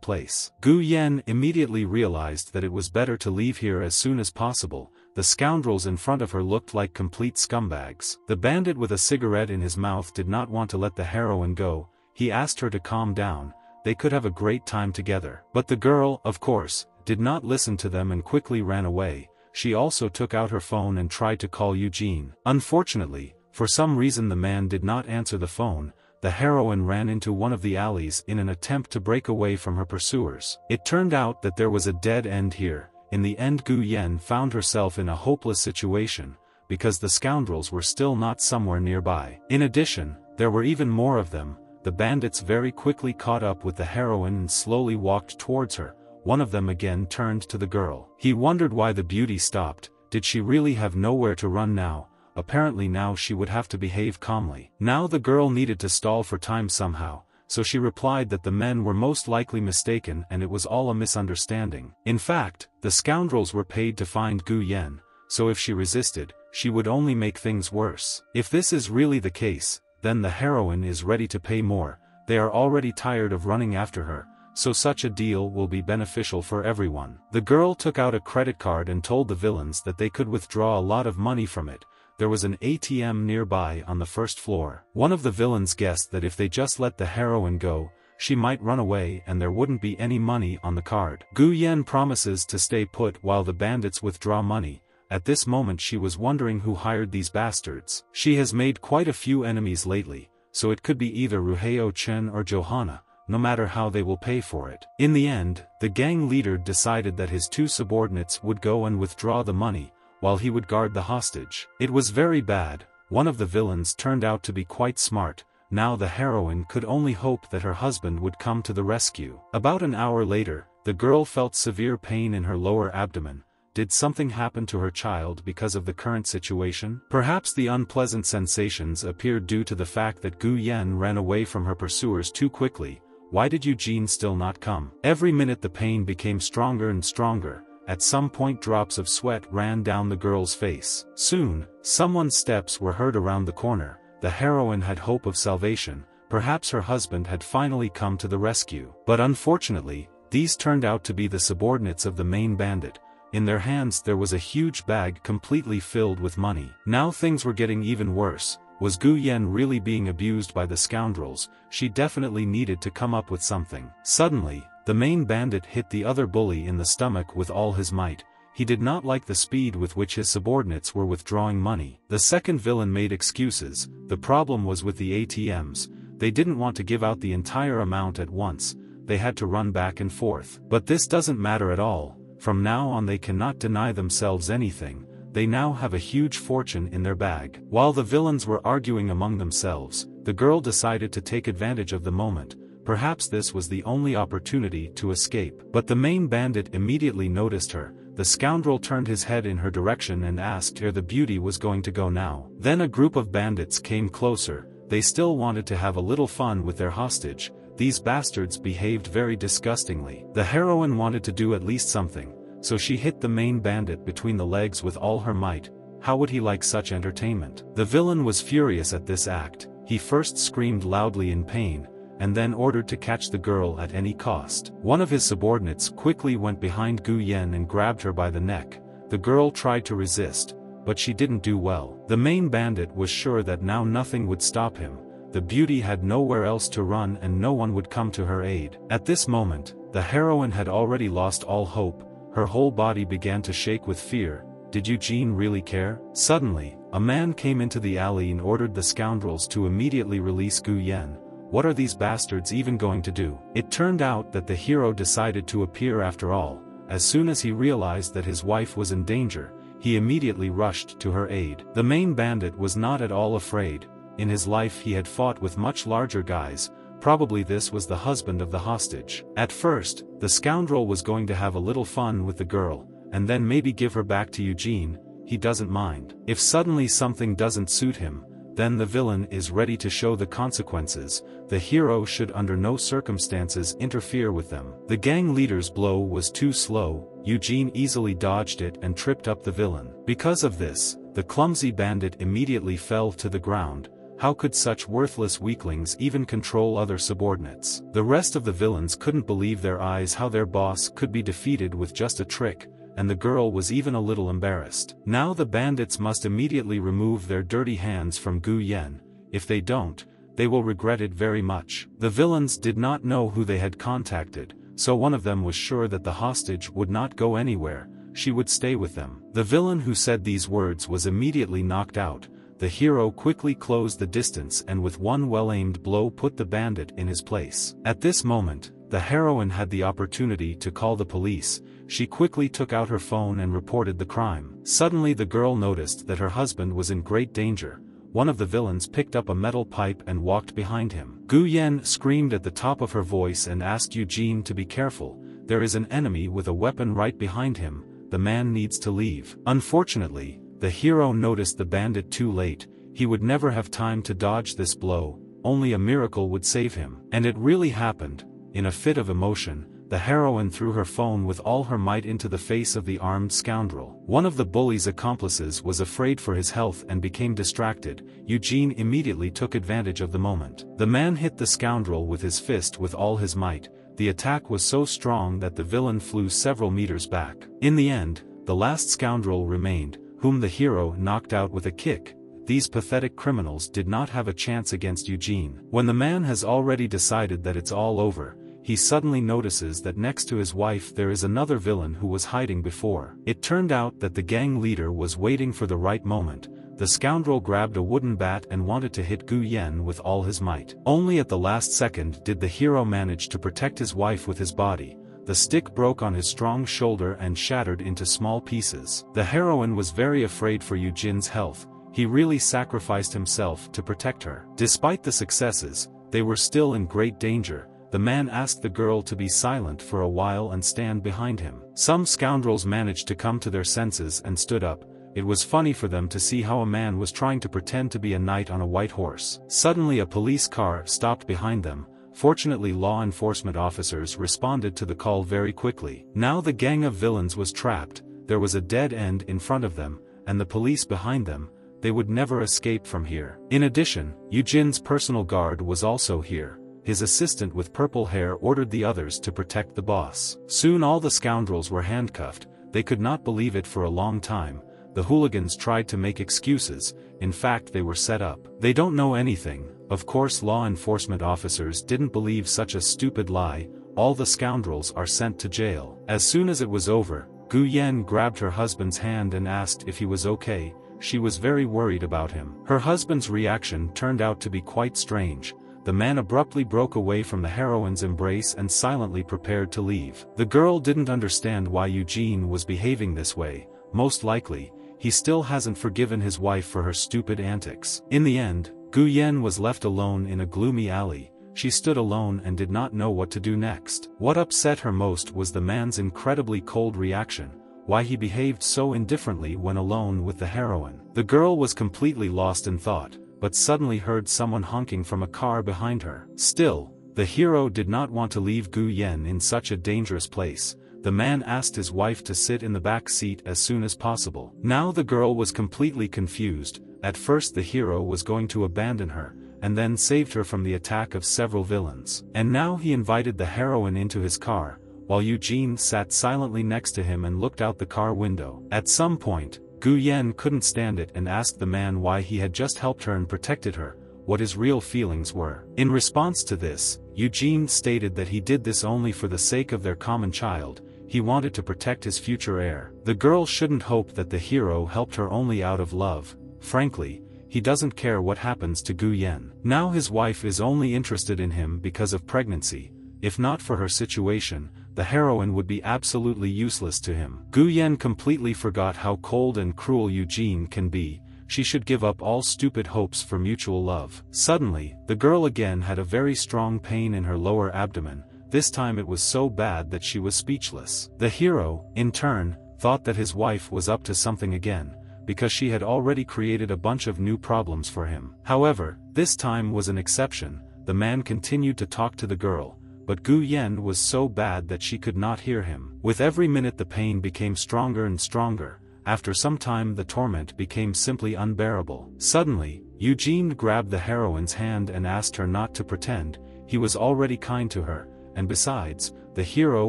Speaker 1: place. Gu Yen immediately realized that it was better to leave here as soon as possible. The scoundrels in front of her looked like complete scumbags. The bandit with a cigarette in his mouth did not want to let the heroine go. He asked her to calm down. they could have a great time together. But the girl, of course, did not listen to them and quickly ran away. She also took out her phone and tried to call Eugene. Unfortunately, for some reason the man did not answer the phone. The heroine ran into one of the alleys in an attempt to break away from her pursuers. It turned out that there was a dead end here. In the end, Gu Yen found herself in a hopeless situation, because the scoundrels were still not somewhere nearby. In addition, there were even more of them. The bandits very quickly caught up with the heroine and slowly walked towards her. One of them again turned to the girl. He wondered why the beauty stopped. Did she really have nowhere to run now? Apparently now she would have to behave calmly. Now the girl needed to stall for time somehow, so she replied that the men were most likely mistaken and it was all a misunderstanding. In fact, the scoundrels were paid to find Gu Yen, so if she resisted, she would only make things worse. If this is really the case, then the heroine is ready to pay more. They are already tired of running after her, so such a deal will be beneficial for everyone. The girl took out a credit card and told the villains that they could withdraw a lot of money from it. There was an ATM nearby on the first floor. One of the villains guessed that if they just let the heroine go, she might run away and there wouldn't be any money on the card. Gu Yen promises to stay put while the bandits withdraw money. At this moment she was wondering who hired these bastards. She has made quite a few enemies lately, so it could be either Ruheo Chen or Johanna, no matter how they will pay for it. In the end, the gang leader decided that his two subordinates would go and withdraw the money, while he would guard the hostage. It was very bad. One of the villains turned out to be quite smart. Now the heroine could only hope that her husband would come to the rescue. About an hour later, the girl felt severe pain in her lower abdomen. Did something happen to her child because of the current situation? Perhaps the unpleasant sensations appeared due to the fact that Gu Yen ran away from her pursuers too quickly. Why did Eugene still not come? Every minute the pain became stronger and stronger. At some point drops of sweat ran down the girl's face. Soon, someone's steps were heard around the corner. The heroine had hope of salvation. Perhaps her husband had finally come to the rescue. But unfortunately, these turned out to be the subordinates of the main bandit. In their hands there was a huge bag completely filled with money. Now things were getting even worse. Was Gu Yen really being abused by the scoundrels? She definitely needed to come up with something. Suddenly, the main bandit hit the other bully in the stomach with all his might. He did not like the speed with which his subordinates were withdrawing money. The second villain made excuses. The problem was with the ATMs. They didn't want to give out the entire amount at once. They had to run back and forth. But this doesn't matter at all. From now on they cannot deny themselves anything. They now have a huge fortune in their bag. While the villains were arguing among themselves, the girl decided to take advantage of the moment. Perhaps this was the only opportunity to escape. But the main bandit immediately noticed her. The scoundrel turned his head in her direction and asked where the beauty was going to go now. Then a group of bandits came closer. They still wanted to have a little fun with their hostage. These bastards behaved very disgustingly. The heroine wanted to do at least something, so she hit the main bandit between the legs with all her might. How would he like such entertainment? The villain was furious at this act. He first screamed loudly in pain, and then ordered to catch the girl at any cost. One of his subordinates quickly went behind Gu Yen and grabbed her by the neck. The girl tried to resist, but she didn't do well. The main bandit was sure that now nothing would stop him. The beauty had nowhere else to run and no one would come to her aid. At this moment, the heroine had already lost all hope. Her whole body began to shake with fear. Did Eugene really care? Suddenly, a man came into the alley and ordered the scoundrels to immediately release Gu Yen. What are these bastards even going to do? It turned out that the hero decided to appear after all. As soon as he realized that his wife was in danger, he immediately rushed to her aid. The main bandit was not at all afraid. In his life he had fought with much larger guys. Probably this was the husband of the hostage. At first, the scoundrel was going to have a little fun with the girl, and then maybe give her back to Eugene. He doesn't mind. If suddenly something doesn't suit him, then the villain is ready to show the consequences. The hero should under no circumstances interfere with them. The gang leader's blow was too slow. Eugene easily dodged it and tripped up the villain. Because of this, the clumsy bandit immediately fell to the ground. How could such worthless weaklings even control other subordinates? The rest of the villains couldn't believe their eyes how their boss could be defeated with just a trick, and the girl was even a little embarrassed. Now the bandits must immediately remove their dirty hands from Gu Yen. If they don't, they will regret it very much. The villains did not know who they had contacted, so one of them was sure that the hostage would not go anywhere, she would stay with them. The villain who said these words was immediately knocked out. The hero quickly closed the distance and with one well-aimed blow put the bandit in his place. At this moment, the heroine had the opportunity to call the police. She quickly took out her phone and reported the crime. Suddenly the girl noticed that her husband was in great danger. One of the villains picked up a metal pipe and walked behind him. Gu Yan screamed at the top of her voice and asked Eugene to be careful. There is an enemy with a weapon right behind him. The man needs to leave. Unfortunately, the hero noticed the bandit too late. He would never have time to dodge this blow. Only a miracle would save him. And it really happened. In a fit of emotion, the heroine threw her phone with all her might into the face of the armed scoundrel. One of the bully's accomplices was afraid for his health and became distracted. Eugene immediately took advantage of the moment. The man hit the scoundrel with his fist with all his might. The attack was so strong that the villain flew several meters back. In the end, the last scoundrel remained, whom the hero knocked out with a kick. These pathetic criminals did not have a chance against Eugene. When the man has already decided that it's all over, he suddenly notices that next to his wife there is another villain who was hiding before. It turned out that the gang leader was waiting for the right moment. The scoundrel grabbed a wooden bat and wanted to hit Gu Yan with all his might. Only at the last second did the hero manage to protect his wife with his body. The stick broke on his strong shoulder and shattered into small pieces. The heroine was very afraid for Eugene's health. He really sacrificed himself to protect her. Despite the successes, they were still in great danger. The man asked the girl to be silent for a while and stand behind him. Some scoundrels managed to come to their senses and stood up. It was funny for them to see how a man was trying to pretend to be a knight on a white horse. Suddenly a police car stopped behind them. Fortunately, law enforcement officers responded to the call very quickly. Now the gang of villains was trapped. There was a dead end in front of them, and the police behind them. They would never escape from here. In addition, Eugene's personal guard was also here. His assistant with purple hair ordered the others to protect the boss. Soon all the scoundrels were handcuffed. They could not believe it for a long time. The hooligans tried to make excuses. In fact, they were set up. They don't know anything. Of course, law enforcement officers didn't believe such a stupid lie. All the scoundrels are sent to jail. As soon as it was over, Gu Yan grabbed her husband's hand and asked if he was okay. She was very worried about him. Her husband's reaction turned out to be quite strange. The man abruptly broke away from the heroine's embrace and silently prepared to leave. The girl didn't understand why Eugene was behaving this way. Most likely, he still hasn't forgiven his wife for her stupid antics. In the end, Gu Yan was left alone in a gloomy alley. She stood alone and did not know what to do next. What upset her most was the man's incredibly cold reaction. Why he behaved so indifferently when alone with the heroine. The girl was completely lost in thought, but suddenly heard someone honking from a car behind her. Still, the hero did not want to leave Gu Yan in such a dangerous place. The man asked his wife to sit in the back seat as soon as possible. Now the girl was completely confused. At first the hero was going to abandon her, and then saved her from the attack of several villains. And now he invited the heroine into his car, while Eugene sat silently next to him and looked out the car window. At some point, Gu Yan couldn't stand it and asked the man why he had just helped her and protected her, what his real feelings were. In response to this, Eugene stated that he did this only for the sake of their common child. He wanted to protect his future heir. The girl shouldn't hope that the hero helped her only out of love. Frankly, he doesn't care what happens to Gu Yan. Now his wife is only interested in him because of pregnancy. If not for her situation, the heroine would be absolutely useless to him. Gu Yan completely forgot how cold and cruel Eugene can be. She should give up all stupid hopes for mutual love. Suddenly, the girl again had a very strong pain in her lower abdomen. This time it was so bad that she was speechless. The hero, in turn, thought that his wife was up to something again, because she had already created a bunch of new problems for him. However, this time was an exception. The man continued to talk to the girl, but Gu Yan was so bad that she could not hear him. With every minute the pain became stronger and stronger. After some time the torment became simply unbearable. Suddenly, Eugene grabbed the heroine's hand and asked her not to pretend. He was already kind to her. And besides, the hero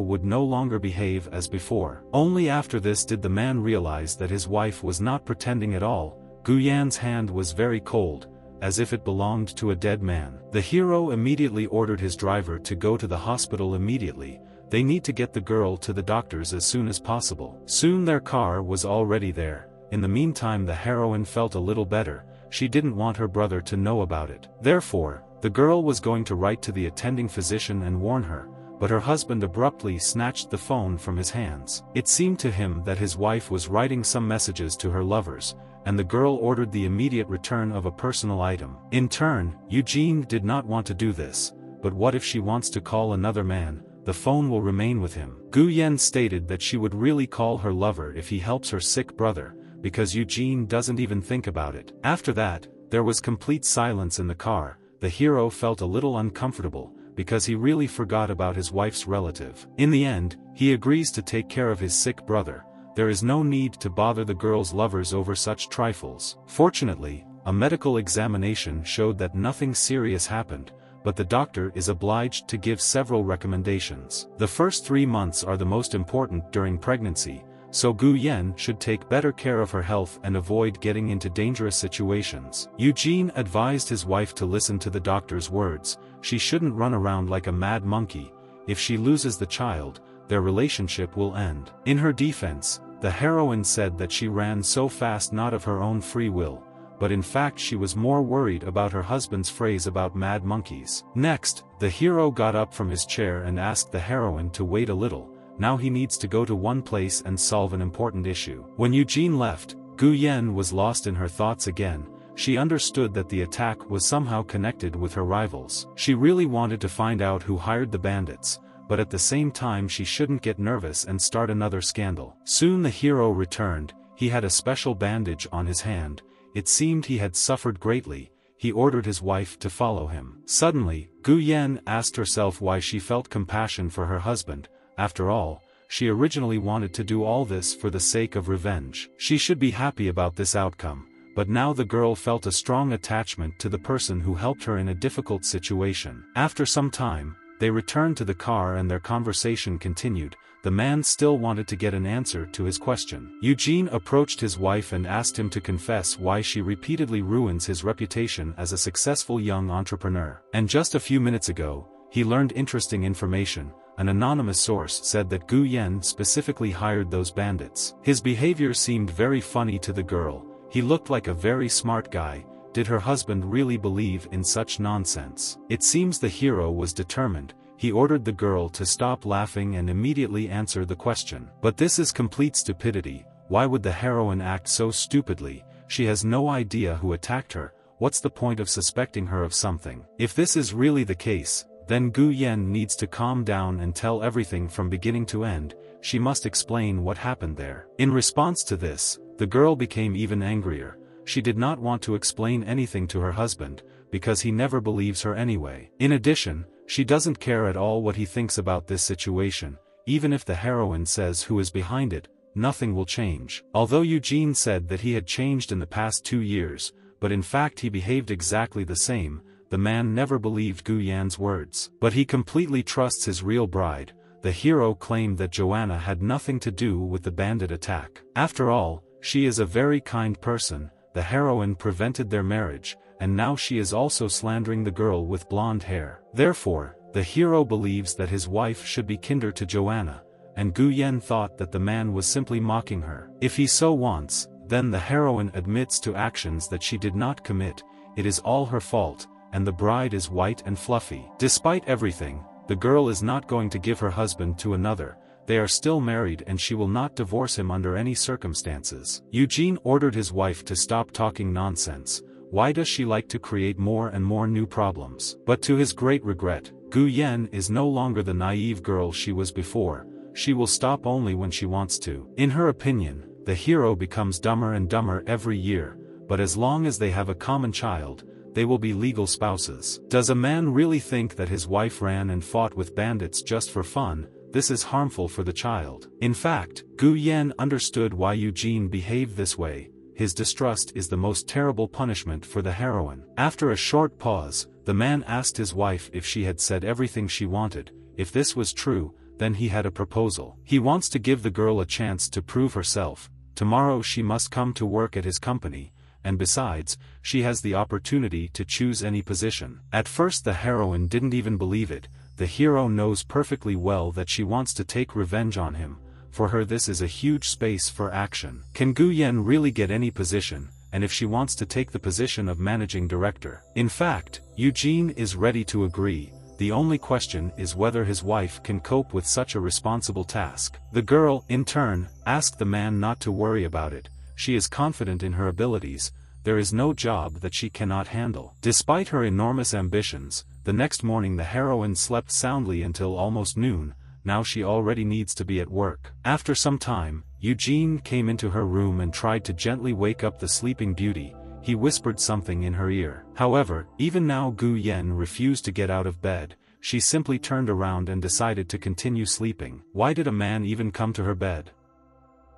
Speaker 1: would no longer behave as before. Only after this did the man realize that his wife was not pretending at all. Gu Yan's hand was very cold. as if it belonged to a dead man. The hero immediately ordered his driver to go to the hospital immediately. They need to get the girl to the doctors as soon as possible. Soon their car was already there. In the meantime, the heroine felt a little better. She didn't want her brother to know about it. Therefore, the girl was going to write to the attending physician and warn her, but her husband abruptly snatched the phone from his hands. It seemed to him that his wife was writing some messages to her lovers, and the girl ordered the immediate return of a personal item. In turn, Eugene did not want to do this, but what if she wants to call another man? The phone will remain with him. Gu Yen stated that she would really call her lover if he helps her sick brother, because Eugene doesn't even think about it. After that, there was complete silence in the car. The hero felt a little uncomfortable, because he really forgot about his wife's relative. In the end, he agrees to take care of his sick brother. There is no need to bother the girl's lovers over such trifles. Fortunately, a medical examination showed that nothing serious happened, but the doctor is obliged to give several recommendations. The first 3 months are the most important during pregnancy, so Gu Yen should take better care of her health and avoid getting into dangerous situations. Eugene advised his wife to listen to the doctor's words. She shouldn't run around like a mad monkey. If she loses the child, their relationship will end. In her defense, the heroine said that she ran so fast not of her own free will, but in fact she was more worried about her husband's phrase about mad monkeys. Next, the hero got up from his chair and asked the heroine to wait a little. Now he needs to go to one place and solve an important issue. When Eugene left, Gu Yen was lost in her thoughts again. She understood that the attack was somehow connected with her rivals. She really wanted to find out who hired the bandits, but at the same time she shouldn't get nervous and start another scandal. Soon the hero returned. He had a special bandage on his hand. It seemed he had suffered greatly. He ordered his wife to follow him. Suddenly, Gu Yen asked herself why she felt compassion for her husband. After all, she originally wanted to do all this for the sake of revenge. She should be happy about this outcome, but now the girl felt a strong attachment to the person who helped her in a difficult situation. After some time, they returned to the car and their conversation continued. The man still wanted to get an answer to his question. Eugene approached his wife and asked him to confess why she repeatedly ruins his reputation as a successful young entrepreneur. And just a few minutes ago, he learned interesting information. An anonymous source said that Gu Yen specifically hired those bandits. His behavior seemed very funny to the girl. He looked like a very smart guy. Did her husband really believe in such nonsense? It seems the hero was determined. He ordered the girl to stop laughing and immediately answer the question. But this is complete stupidity. Why would the heroine act so stupidly? She has no idea who attacked her. What's the point of suspecting her of something? If this is really the case, then Gu Yen needs to calm down and tell everything from beginning to end. She must explain what happened there. In response to this, the girl became even angrier. She did not want to explain anything to her husband, because he never believes her anyway. In addition, she doesn't care at all what he thinks about this situation. Even if the heroine says who is behind it, nothing will change. Although Eugene said that he had changed in the past 2 years, but in fact he behaved exactly the same. The man never believed Gu Yan's words. But he completely trusts his real bride. The hero claimed that Joanna had nothing to do with the bandit attack. After all, she is a very kind person. The heroine prevented their marriage, and now she is also slandering the girl with blonde hair. Therefore, the hero believes that his wife should be kinder to Joanna, and Gu Yen thought that the man was simply mocking her. If he so wants, then the heroine admits to actions that she did not commit. It is all her fault, and the bride is white and fluffy. Despite everything, the girl is not going to give her husband to another. They are still married and she will not divorce him under any circumstances. Eugene ordered his wife to stop talking nonsense. Why does she like to create more and more new problems? But to his great regret, Gu Yen is no longer the naive girl she was before. She will stop only when she wants to. In her opinion, the hero becomes dumber and dumber every year, but as long as they have a common child, they will be legal spouses. Does a man really think that his wife ran and fought with bandits just for fun? This is harmful for the child. In fact, Gu Yen understood why Eugene behaved this way. His distrust is the most terrible punishment for the heroine. After a short pause, the man asked his wife if she had said everything she wanted. If this was true, then he had a proposal. He wants to give the girl a chance to prove herself. Tomorrow she must come to work at his company, and besides, she has the opportunity to choose any position. At first the heroine didn't even believe it. The hero knows perfectly well that she wants to take revenge on him. For her this is a huge space for action. Can Gu Yen really get any position, and if she wants to take the position of managing director? In fact, Eugene is ready to agree. The only question is whether his wife can cope with such a responsible task. The girl, in turn, asked the man not to worry about it. She is confident in her abilities. There is no job that she cannot handle. Despite her enormous ambitions, the next morning the heroine slept soundly until almost noon. Now she already needs to be at work. After some time, Eugene came into her room and tried to gently wake up the sleeping beauty. He whispered something in her ear. However, even now Gu Yen refused to get out of bed. She simply turned around and decided to continue sleeping. Why did a man even come to her bed?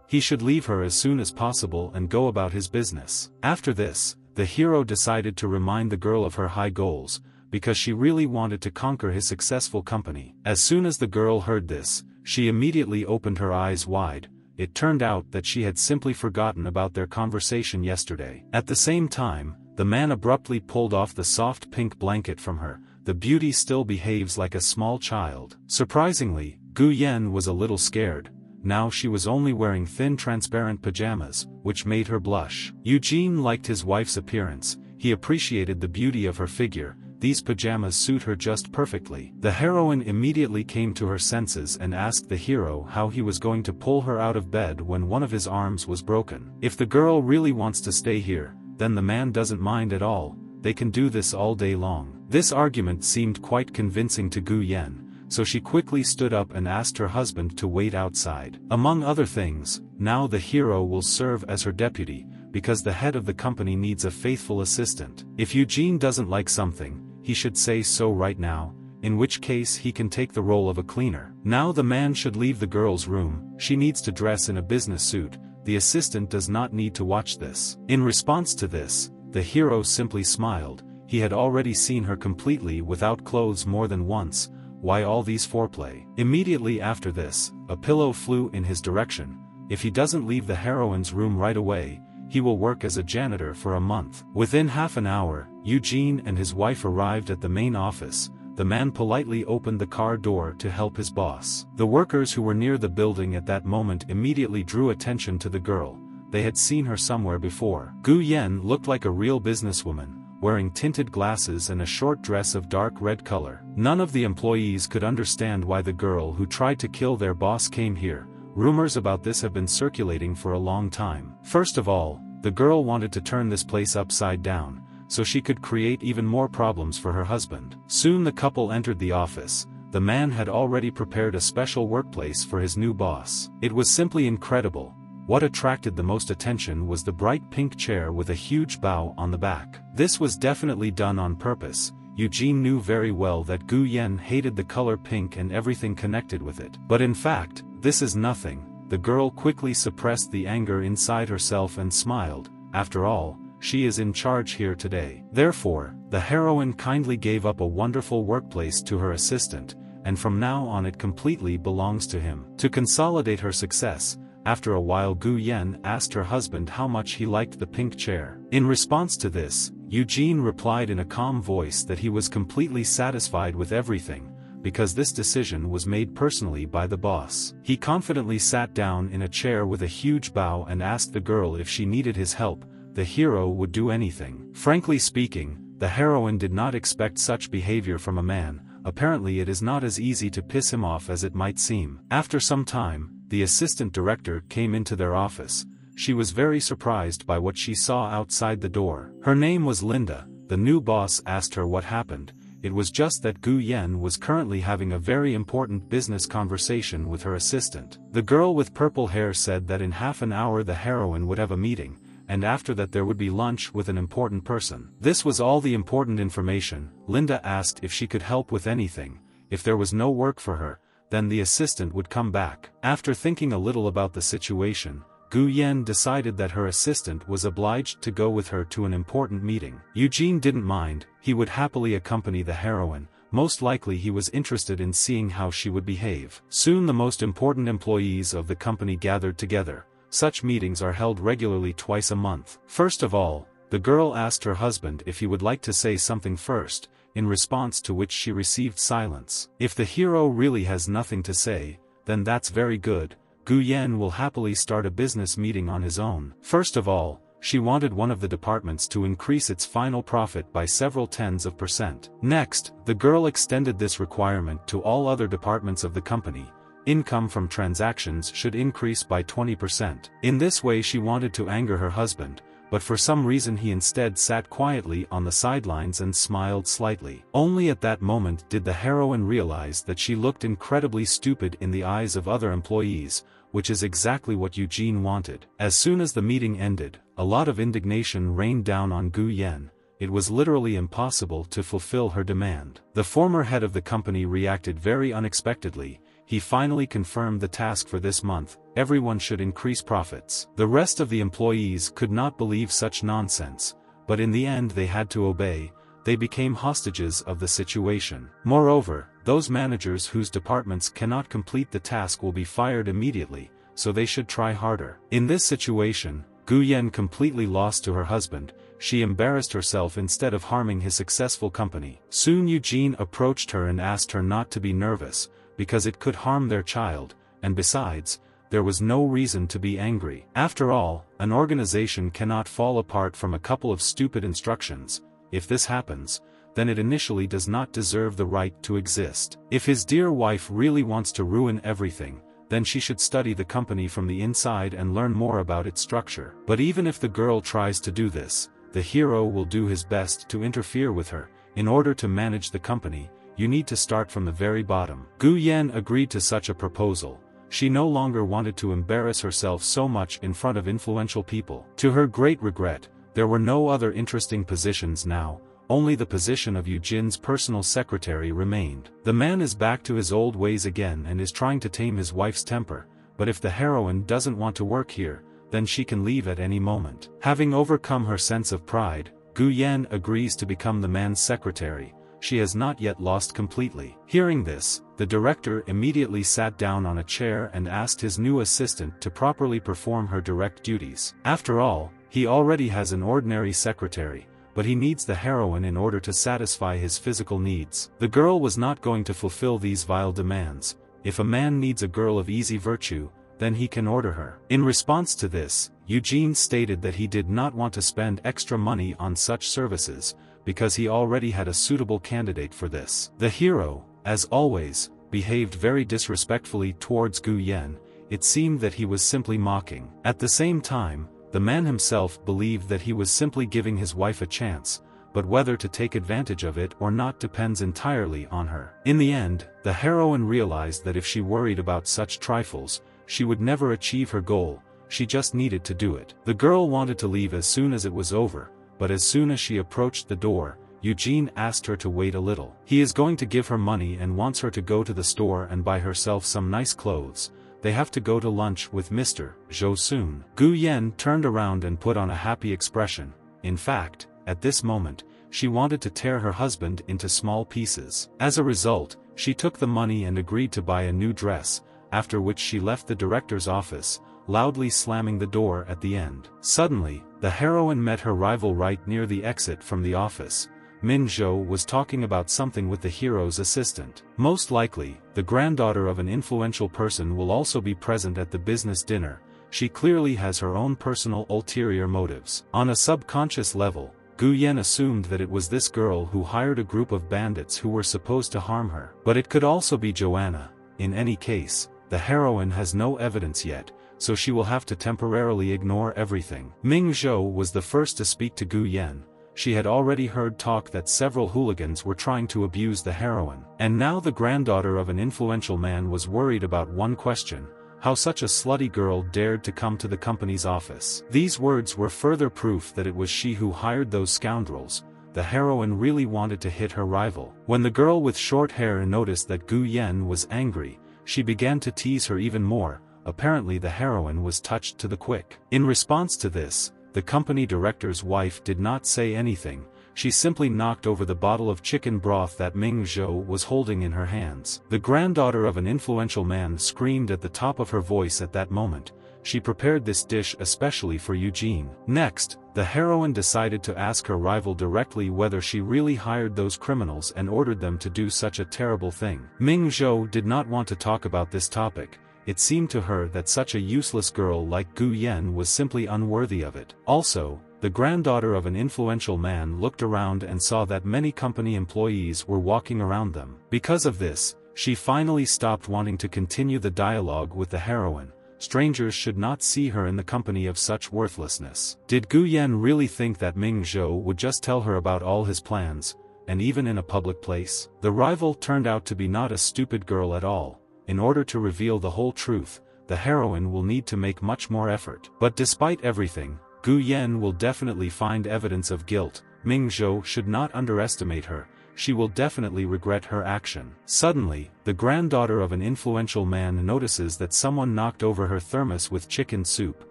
Speaker 1: He should leave her as soon as possible and go about his business. After this, the hero decided to remind the girl of her high goals, because she really wanted to conquer his successful company. As soon as the girl heard this, she immediately opened her eyes wide. It turned out that she had simply forgotten about their conversation yesterday. At the same time, the man abruptly pulled off the soft pink blanket from her. The beauty still behaves like a small child. Surprisingly, Gu Yen was a little scared. Now she was only wearing thin transparent pajamas, which made her blush. Eugene liked his wife's appearance. He appreciated the beauty of her figure. These pajamas suit her just perfectly. The heroine immediately came to her senses and asked the hero how he was going to pull her out of bed when one of his arms was broken. If the girl really wants to stay here, then the man doesn't mind at all. They can do this all day long. This argument seemed quite convincing to Gu Yen, so she quickly stood up and asked her husband to wait outside. Among other things, now the hero will serve as her deputy, because the head of the company needs a faithful assistant. If Eugene doesn't like something, he should say so right now, in which case he can take the role of a cleaner. Now the man should leave the girl's room. She needs to dress in a business suit. The assistant does not need to watch this. In response to this, the hero simply smiled. He had already seen her completely without clothes more than once. Why all these foreplay? Immediately after this, a pillow flew in his direction. If he doesn't leave the heroine's room right away, he will work as a janitor for a month. Within half an hour, Eugene and his wife arrived at the main office. The man politely opened the car door to help his boss. The workers who were near the building at that moment immediately drew attention to the girl. They had seen her somewhere before. Gu Yen looked like a real businesswoman, wearing tinted glasses and a short dress of dark red color. None of the employees could understand why the girl who tried to kill their boss came here. Rumors about this have been circulating for a long time. First of all, the girl wanted to turn this place upside down, so she could create even more problems for her husband. Soon the couple entered the office. The man had already prepared a special workplace for his new boss. It was simply incredible. What attracted the most attention was the bright pink chair with a huge bow on the back. This was definitely done on purpose. Eugene knew very well that Gu Yen hated the color pink and everything connected with it. But in fact, this is nothing. The girl quickly suppressed the anger inside herself and smiled. After all, she is in charge here today. Therefore, the heroine kindly gave up a wonderful workplace to her assistant, and from now on it completely belongs to him. To consolidate her success, after a while Gu Yen asked her husband how much he liked the pink chair. In response to this, Eugene replied in a calm voice that he was completely satisfied with everything, because this decision was made personally by the boss. He confidently sat down in a chair with a huge bow and asked the girl if she needed his help. The hero would do anything. Frankly speaking, the heroine did not expect such behavior from a man. Apparently it is not as easy to piss him off as it might seem. After some time, the assistant director came into their office. She was very surprised by what she saw outside the door. Her name was Linda. The new boss asked her what happened. It was just that Gu Yen was currently having a very important business conversation with her assistant. The girl with purple hair said that in half an hour the heroine would have a meeting, and after that there would be lunch with an important person. This was all the important information. Linda asked if she could help with anything. If there was no work for her, then the assistant would come back. After thinking a little about the situation, Gu Yen decided that her assistant was obliged to go with her to an important meeting. Eugene didn't mind. He would happily accompany the heroine. Most likely he was interested in seeing how she would behave. Soon the most important employees of the company gathered together. Such meetings are held regularly twice a month. First of all, the girl asked her husband if he would like to say something first, in response to which she received silence. If the hero really has nothing to say, then that's very good. Gu Yan will happily start a business meeting on his own. First of all, she wanted one of the departments to increase its final profit by several tens of %. Next, the girl extended this requirement to all other departments of the company. Income from transactions should increase by 20%. In this way she wanted to anger her husband, but for some reason he instead sat quietly on the sidelines and smiled slightly. Only at that moment did the heroine realize that she looked incredibly stupid in the eyes of other employees, which is exactly what Eugene wanted. As soon as the meeting ended, a lot of indignation rained down on Gu Yan. It was literally impossible to fulfill her demand. The former head of the company reacted very unexpectedly. He finally confirmed the task for this month: everyone should increase profits. The rest of the employees could not believe such nonsense, but in the end they had to obey. They became hostages of the situation. Moreover, those managers whose departments cannot complete the task will be fired immediately, so they should try harder. In this situation, Gu Yan completely lost to her husband. She embarrassed herself instead of harming his successful company. Soon Eugene approached her and asked her not to be nervous, because it could harm their child, and besides, there was no reason to be angry. After all, an organization cannot fall apart from a couple of stupid instructions. If this happens, then it initially does not deserve the right to exist. If his dear wife really wants to ruin everything, then she should study the company from the inside and learn more about its structure. But even if the girl tries to do this, the hero will do his best to interfere with her. In order to manage the company, you need to start from the very bottom. Gu Yan agreed to such a proposal. She no longer wanted to embarrass herself so much in front of influential people. To her great regret, there were no other interesting positions now. Only the position of Eugene's personal secretary remained. The man is back to his old ways again and is trying to tame his wife's temper, but if the heroine doesn't want to work here, then she can leave at any moment. Having overcome her sense of pride, Gu Yan agrees to become the man's secretary. She has not yet lost completely. Hearing this, the director immediately sat down on a chair and asked his new assistant to properly perform her direct duties. After all, he already has an ordinary secretary, but he needs the heroine in order to satisfy his physical needs. The girl was not going to fulfill these vile demands. If a man needs a girl of easy virtue, then he can order her. In response to this, Eugene stated that he did not want to spend extra money on such services, because he already had a suitable candidate for this. The hero, as always, behaved very disrespectfully towards Gu Yan. It seemed that he was simply mocking. At the same time, the man himself believed that he was simply giving his wife a chance, but whether to take advantage of it or not depends entirely on her. In the end, the heroine realized that if she worried about such trifles, she would never achieve her goal. She just needed to do it. The girl wanted to leave as soon as it was over, but as soon as she approached the door, Eugene asked her to wait a little. He is going to give her money and wants her to go to the store and buy herself some nice clothes. They have to go to lunch with Mr. Zhou soon. Gu Yan turned around and put on a happy expression. In fact, at this moment, she wanted to tear her husband into small pieces. As a result, she took the money and agreed to buy a new dress, after which she left the director's office, loudly slamming the door at the end. Suddenly, the heroine met her rival right near the exit from the office. Min Zhou was talking about something with the hero's assistant. Most likely, the granddaughter of an influential person will also be present at the business dinner. She clearly has her own personal ulterior motives. On a subconscious level, Gu Yan assumed that it was this girl who hired a group of bandits who were supposed to harm her. But it could also be Joanna. In any case, the heroine has no evidence yet, so she will have to temporarily ignore everything. Ming Zhou was the first to speak to Gu Yan. She had already heard talk that several hooligans were trying to abuse the heroine. And now the granddaughter of an influential man was worried about one question: how such a slutty girl dared to come to the company's office. These words were further proof that it was she who hired those scoundrels. The heroine really wanted to hit her rival. When the girl with short hair noticed that Gu Yan was angry, she began to tease her even more. Apparently the heroine was touched to the quick. In response to this, the company director's wife did not say anything. She simply knocked over the bottle of chicken broth that Ming Zhou was holding in her hands. The granddaughter of an influential man screamed at the top of her voice at that moment. she prepared this dish especially for Eugene. Next, the heroine decided to ask her rival directly whether she really hired those criminals and ordered them to do such a terrible thing. Ming Zhou did not want to talk about this topic. It seemed to her that such a useless girl like Gu Yan was simply unworthy of it. Also, the granddaughter of an influential man looked around and saw that many company employees were walking around them. Because of this, she finally stopped wanting to continue the dialogue with the heroine. Strangers should not see her in the company of such worthlessness. Did Gu Yan really think that Ming Zhou would just tell her about all his plans, and even in a public place? The rival turned out to be not a stupid girl at all. In order to reveal the whole truth, the heroine will need to make much more effort. But despite everything, Gu Yan will definitely find evidence of guilt. Ming Zhou should not underestimate her. She will definitely regret her action. Suddenly, the granddaughter of an influential man notices that someone knocked over her thermos with chicken soup.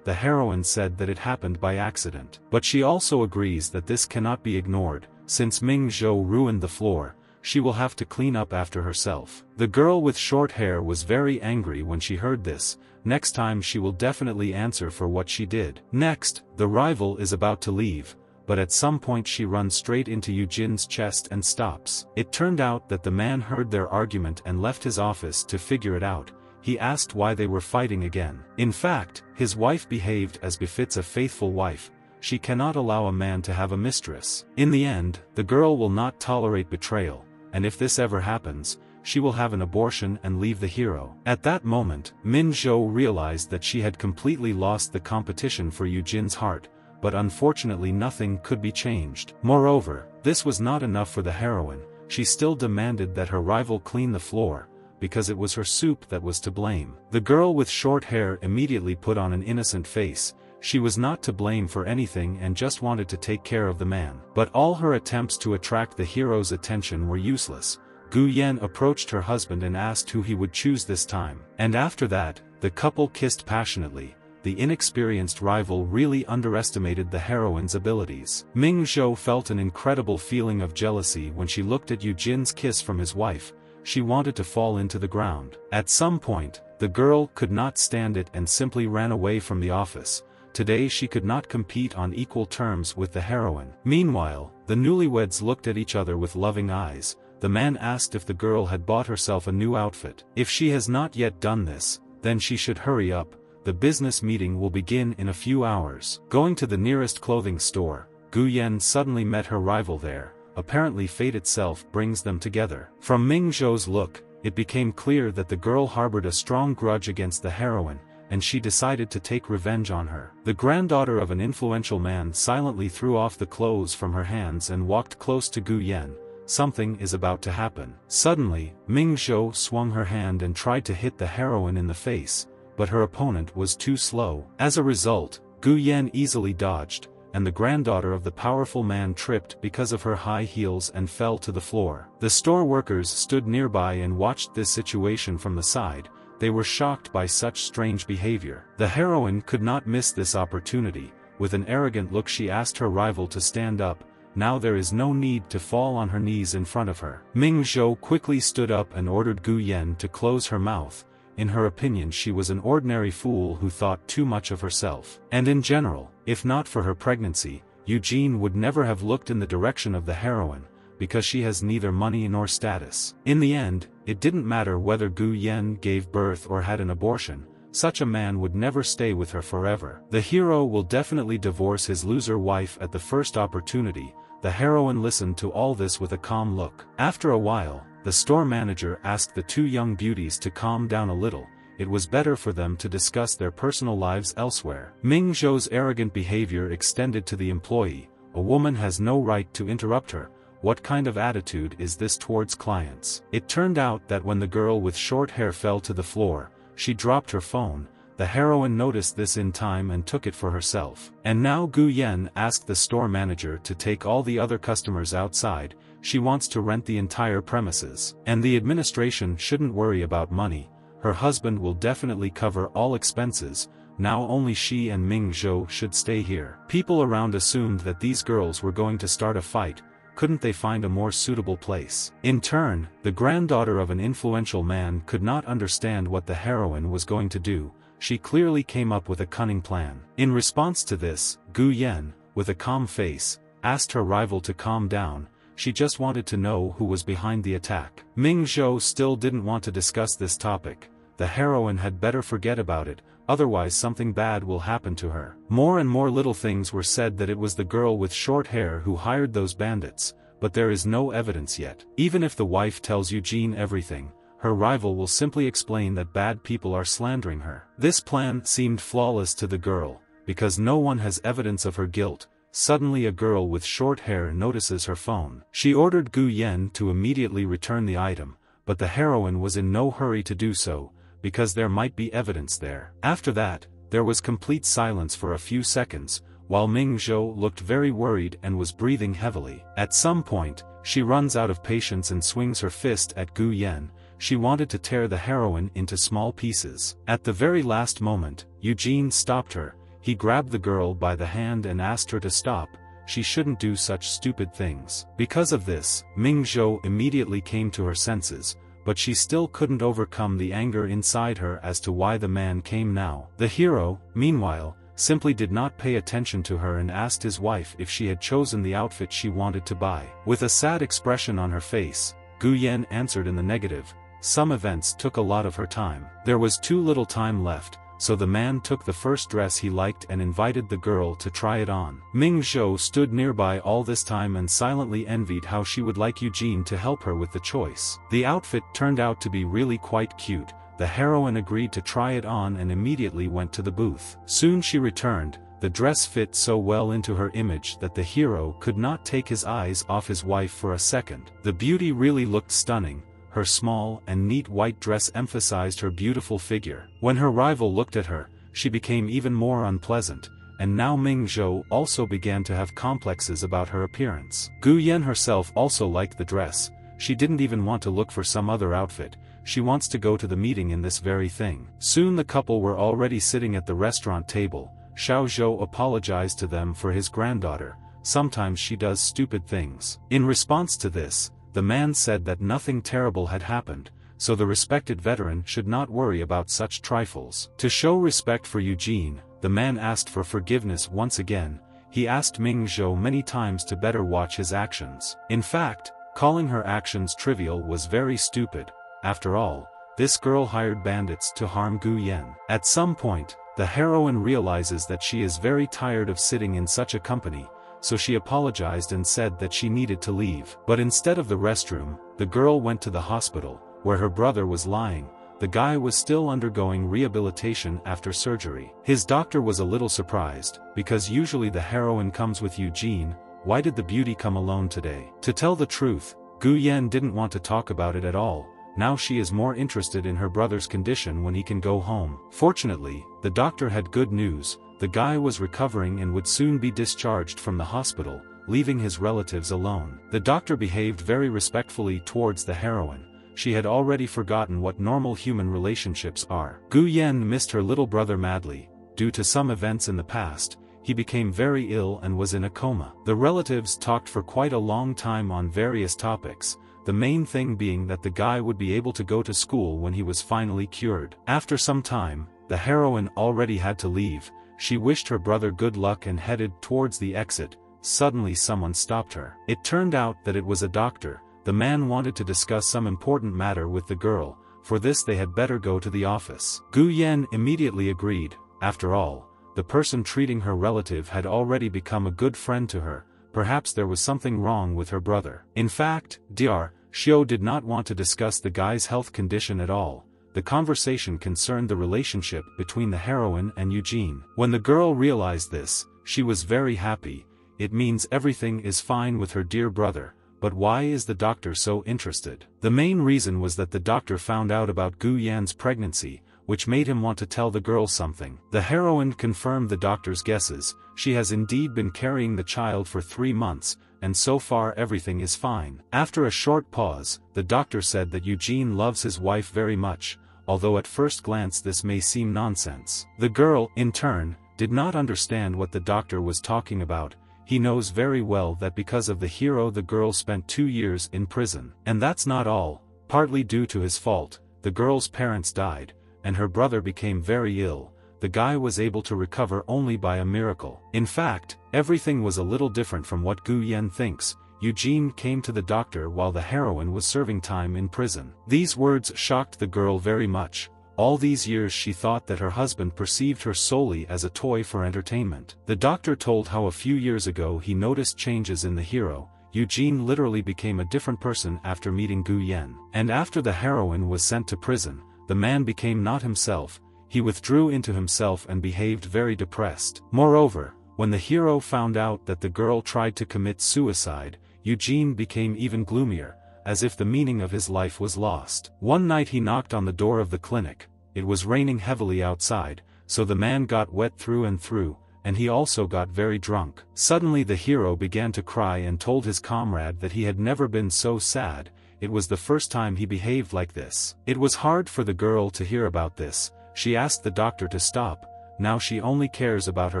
Speaker 1: The heroine said that it happened by accident. But she also agrees that this cannot be ignored. Since Ming Zhou ruined the floor, she will have to clean up after herself. The girl with short hair was very angry when she heard this. Next time she will definitely answer for what she did. Next, the rival is about to leave, but at some point she runs straight into Eugene's chest and stops. It turned out that the man heard their argument and left his office to figure it out. He asked why they were fighting again. In fact, his wife behaved as befits a faithful wife. She cannot allow a man to have a mistress. In the end, the girl will not tolerate betrayal, and if this ever happens, she will have an abortion and leave the hero. At that moment, Min Zhou realized that she had completely lost the competition for Eugene's heart, but unfortunately nothing could be changed. Moreover, this was not enough for the heroine. She still demanded that her rival clean the floor, because it was her soup that was to blame. The girl with short hair immediately put on an innocent face. She was not to blame for anything and just wanted to take care of the man. But all her attempts to attract the hero's attention were useless. Gu Yan approached her husband and asked who he would choose this time. And after that, the couple kissed passionately. The inexperienced rival really underestimated the heroine's abilities. Ming Zhou felt an incredible feeling of jealousy when she looked at Eugene's kiss from his wife. She wanted to fall into the ground. At some point, the girl could not stand it and simply ran away from the office. Today she could not compete on equal terms with the heroine. Meanwhile, the newlyweds looked at each other with loving eyes. The man asked if the girl had bought herself a new outfit. If she has not yet done this, then she should hurry up. The business meeting will begin in a few hours. Going to the nearest clothing store, Gu Yan suddenly met her rival there. Apparently fate itself brings them together. From Ming Zhou's look, it became clear that the girl harbored a strong grudge against the heroine, and she decided to take revenge on her. The granddaughter of an influential man silently threw off the clothes from her hands and walked close to Gu Yan. Something is about to happen. Suddenly, Ming Zhou swung her hand and tried to hit the heroine in the face, but her opponent was too slow. As a result, Gu Yan easily dodged, and the granddaughter of the powerful man tripped because of her high heels and fell to the floor. The store workers stood nearby and watched this situation from the side. They were shocked by such strange behavior. The heroine could not miss this opportunity. With an arrogant look she asked her rival to stand up. Now there is no need to fall on her knees in front of her. Ming Zhou quickly stood up and ordered Gu Yan to close her mouth. In her opinion she was an ordinary fool who thought too much of herself. And in general, if not for her pregnancy, Eugene would never have looked in the direction of the heroine, because she has neither money nor status. In the end, it didn't matter whether Gu Yan gave birth or had an abortion. Such a man would never stay with her forever. The hero will definitely divorce his loser wife at the first opportunity. The heroine listened to all this with a calm look. After a while, the store manager asked the two young beauties to calm down a little. It was better for them to discuss their personal lives elsewhere. Ming Zhou's arrogant behavior extended to the employee. A woman has no right to interrupt her. What kind of attitude is this towards clients? It turned out that when the girl with short hair fell to the floor, she dropped her phone. The heroine noticed this in time and took it for herself. And now Gu Yan asked the store manager to take all the other customers outside. She wants to rent the entire premises. And the administration shouldn't worry about money. Her husband will definitely cover all expenses. Now only she and Ming Zhou should stay here. People around assumed that these girls were going to start a fight. Couldn't they find a more suitable place? In turn, the granddaughter of an influential man could not understand what the heroine was going to do. she clearly came up with a cunning plan. In response to this, Gu Yan, with a calm face, asked her rival to calm down. She just wanted to know who was behind the attack. Ming Zhou still didn't want to discuss this topic. The heroine had better forget about it, otherwise something bad will happen to her. More and more little things were said that it was the girl with short hair who hired those bandits, but there is no evidence yet. Even if the wife tells Eugene everything, her rival will simply explain that bad people are slandering her. This plan seemed flawless to the girl, because no one has evidence of her guilt. Suddenly a girl with short hair notices her phone. She ordered Gu Yan to immediately return the item, but the heroine was in no hurry to do so, because there might be evidence there. After that, there was complete silence for a few seconds, while Ming Zhou looked very worried and was breathing heavily. At some point, she runs out of patience and swings her fist at Gu Yan. She wanted to tear the heroine into small pieces. At the very last moment, Eugene stopped her. He grabbed the girl by the hand and asked her to stop. She shouldn't do such stupid things. Because of this, Ming Zhou immediately came to her senses, but she still couldn't overcome the anger inside her as to why the man came now. The hero, meanwhile, simply did not pay attention to her and asked his wife if she had chosen the outfit she wanted to buy. With a sad expression on her face, Gu Yan answered in the negative. Some events took a lot of her time. There was too little time left, so the man took the first dress he liked and invited the girl to try it on. Ming Zhou stood nearby all this time and silently envied how she would like Eugene to help her with the choice. The outfit turned out to be really quite cute. The heroine agreed to try it on and immediately went to the booth. Soon she returned. The dress fit so well into her image that the hero could not take his eyes off his wife for a second. The beauty really looked stunning. Her small and neat white dress emphasized her beautiful figure. When her rival looked at her, she became even more unpleasant, and now Ming Zhou also began to have complexes about her appearance. Gu Yan herself also liked the dress. She didn't even want to look for some other outfit. She wants to go to the meeting in this very thing. Soon the couple were already sitting at the restaurant table. Xiao Zhou apologized to them for his granddaughter. Sometimes she does stupid things. In response to this, the man said that nothing terrible had happened, so the respected veteran should not worry about such trifles. To show respect for Eugene, the man asked for forgiveness once again. He asked Ming Zhou many times to better watch his actions. In fact, calling her actions trivial was very stupid. After all, this girl hired bandits to harm Gu Yan. At some point, the heroine realizes that she is very tired of sitting in such a company, so she apologized and said that she needed to leave. But instead of the restroom, the girl went to the hospital, where her brother was lying. The guy was still undergoing rehabilitation after surgery. His doctor was a little surprised, because usually the heroine comes with Eugene. Why did the beauty come alone today? To tell the truth, Gu Yan didn't want to talk about it at all. Now she is more interested in her brother's condition when he can go home. Fortunately, the doctor had good news. The guy was recovering and would soon be discharged from the hospital, leaving his relatives alone. The doctor behaved very respectfully towards the heroine. She had already forgotten what normal human relationships are. Gu Yan missed her little brother madly. Due to some events in the past, he became very ill and was in a coma. The relatives talked for quite a long time on various topics, the main thing being that the guy would be able to go to school when he was finally cured. After some time, the heroine already had to leave. She wished her brother good luck and headed towards the exit. Suddenly someone stopped her. It turned out that it was a doctor. The man wanted to discuss some important matter with the girl. For this they had better go to the office. Gu Yan immediately agreed. After all, the person treating her relative had already become a good friend to her. Perhaps there was something wrong with her brother. In fact, Dr. Xiao did not want to discuss the guy's health condition at all. The conversation concerned the relationship between the heroine and Eugene. When the girl realized this, she was very happy. It means everything is fine with her dear brother. But why is the doctor so interested? The main reason was that the doctor found out about Gu Yan's pregnancy, which made him want to tell the girl something. The heroine confirmed the doctor's guesses. She has indeed been carrying the child for 3 months, and so far everything is fine. After a short pause, the doctor said that Eugene loves his wife very much, although at first glance this may seem nonsense. The girl, in turn, did not understand what the doctor was talking about. He knows very well that because of the hero the girl spent 2 years in prison. And that's not all. Partly due to his fault, the girl's parents died, and her brother became very ill. the guy was able to recover only by a miracle. In fact, everything was a little different from what Gu Yen thinks. Eugene came to the doctor while the heroine was serving time in prison. These words shocked the girl very much. All these years she thought that her husband perceived her solely as a toy for entertainment. The doctor told how a few years ago he noticed changes in the hero. Eugene literally became a different person after meeting Gu Yen. And after the heroine was sent to prison, the man became not himself. He withdrew into himself and behaved very depressed. Moreover, when the hero found out that the girl tried to commit suicide, Eugene became even gloomier, as if the meaning of his life was lost. One night he knocked on the door of the clinic. It was raining heavily outside, so the man got wet through and through, and he also got very drunk. Suddenly the hero began to cry and told his comrade that he had never been so sad. It was the first time he behaved like this. It was hard for the girl to hear about this. She asked the doctor to stop. Now she only cares about her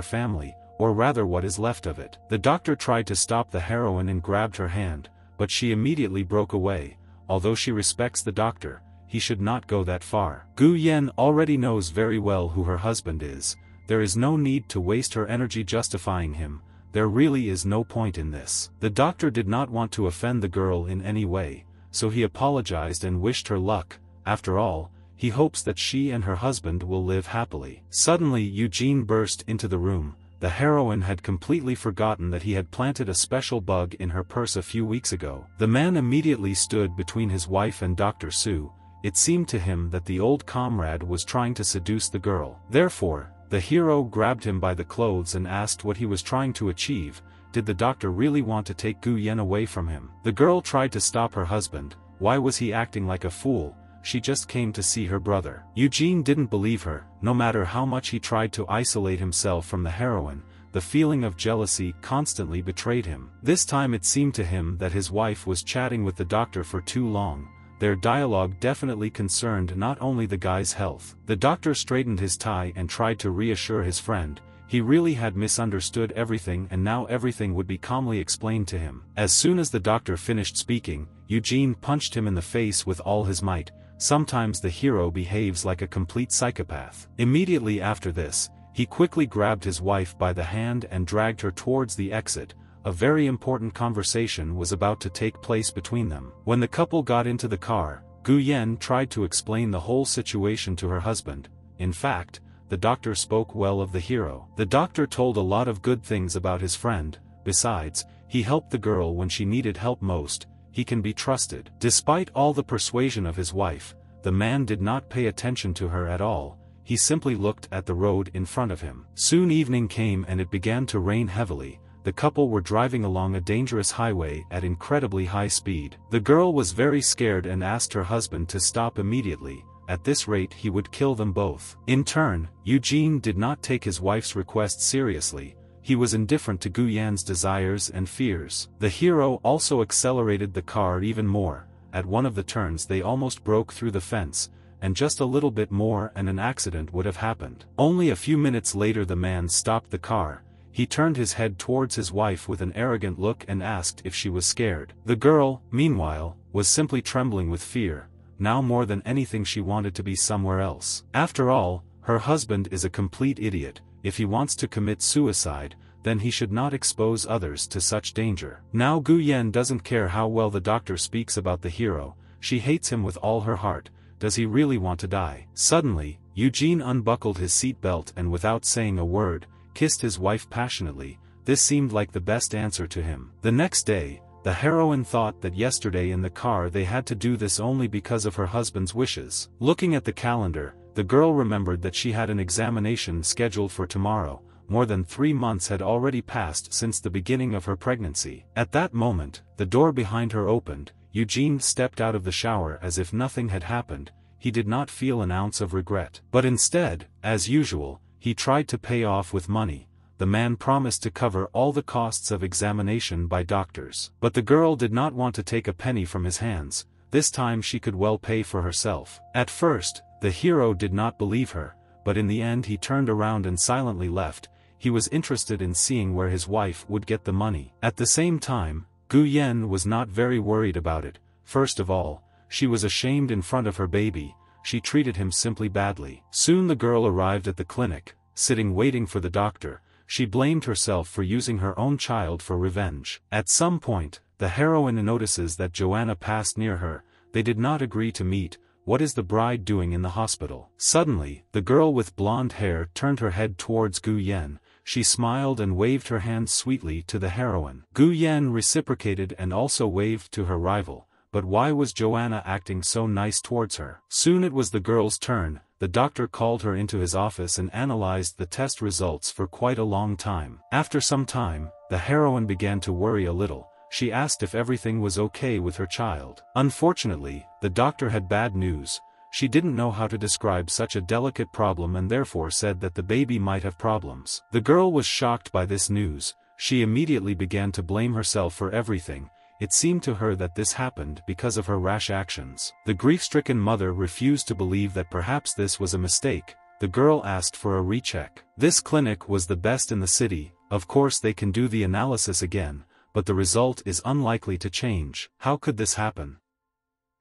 Speaker 1: family, or rather what is left of it. The doctor tried to stop the heroine and grabbed her hand, but she immediately broke away. Although she respects the doctor, he should not go that far. Gu Yen already knows very well who her husband is. There is no need to waste her energy justifying him. There really is no point in this. The doctor did not want to offend the girl in any way, so he apologized and wished her luck. After all, he hopes that she and her husband will live happily. Suddenly Eugene burst into the room. The heroine had completely forgotten that he had planted a special bug in her purse a few weeks ago. The man immediately stood between his wife and Dr. Su. It seemed to him that the old comrade was trying to seduce the girl. Therefore, the hero grabbed him by the clothes and asked what he was trying to achieve. Did the doctor really want to take Gu Yen away from him? The girl tried to stop her husband. Why was he acting like a fool? She just came to see her brother. Eugene didn't believe her. No matter how much he tried to isolate himself from the heroine, the feeling of jealousy constantly betrayed him. This time it seemed to him that his wife was chatting with the doctor for too long. Their dialogue definitely concerned not only the guy's health. The doctor straightened his tie and tried to reassure his friend. He really had misunderstood everything and now everything would be calmly explained to him. As soon as the doctor finished speaking, Eugene punched him in the face with all his might. Sometimes the hero behaves like a complete psychopath. Immediately after this, he quickly grabbed his wife by the hand and dragged her towards the exit. A very important conversation was about to take place between them. When the couple got into the car, Gu Yen tried to explain the whole situation to her husband. In fact, the doctor spoke well of the hero. The doctor told a lot of good things about his friend. Besides, he helped the girl when she needed help most. He can be trusted. Despite all the persuasion of his wife, the man did not pay attention to her at all. He simply looked at the road in front of him. Soon evening came and it began to rain heavily. The couple were driving along a dangerous highway at incredibly high speed. The girl was very scared and asked her husband to stop immediately. At this rate he would kill them both. In turn, Eugene did not take his wife's request seriously. He was indifferent to Gu Yan's desires and fears. The hero also accelerated the car even more. At one of the turns they almost broke through the fence, and just a little bit more and an accident would have happened. Only a few minutes later the man stopped the car. He turned his head towards his wife with an arrogant look and asked if she was scared. The girl, meanwhile, was simply trembling with fear. Now more than anything she wanted to be somewhere else. After all, her husband is a complete idiot. If he wants to commit suicide, then he should not expose others to such danger. Now Gu Yen doesn't care how well the doctor speaks about the hero. She hates him with all her heart. Does he really want to die? Suddenly, Eugene unbuckled his seatbelt and without saying a word, kissed his wife passionately. This seemed like the best answer to him. The next day, the heroine thought that yesterday in the car they had to do this only because of her husband's wishes. Looking at the calendar, the girl remembered that she had an examination scheduled for tomorrow. More than 3 months had already passed since the beginning of her pregnancy. At that moment, the door behind her opened. Eugene stepped out of the shower as if nothing had happened. He did not feel an ounce of regret. But instead, as usual, he tried to pay off with money. The man promised to cover all the costs of examination by doctors. But the girl did not want to take a penny from his hands. This time she could well pay for herself. At first, the hero did not believe her, but in the end he turned around and silently left. He was interested in seeing where his wife would get the money. At the same time, Gu Yen was not very worried about it. First of all, she was ashamed in front of her baby. she treated him simply badly. Soon the girl arrived at the clinic, sitting waiting for the doctor. She blamed herself for using her own child for revenge. At some point, the heroine notices that Joanna passed near her. They did not agree to meet. What is the bride doing in the hospital? Suddenly, the girl with blonde hair turned her head towards Gu Yen. She smiled and waved her hand sweetly to the heroine. Gu Yen reciprocated and also waved to her rival. But why was Joanna acting so nice towards her? Soon it was the girl's turn. The doctor called her into his office and analyzed the test results for quite a long time. After some time, the heroine began to worry a little. She asked if everything was okay with her child. Unfortunately, the doctor had bad news. She didn't know how to describe such a delicate problem and therefore said that the baby might have problems. The girl was shocked by this news. She immediately began to blame herself for everything. It seemed to her that this happened because of her rash actions. The grief-stricken mother refused to believe that perhaps this was a mistake. The girl asked for a recheck. This clinic was the best in the city. Of course they can do the analysis again, but the result is unlikely to change. How could this happen?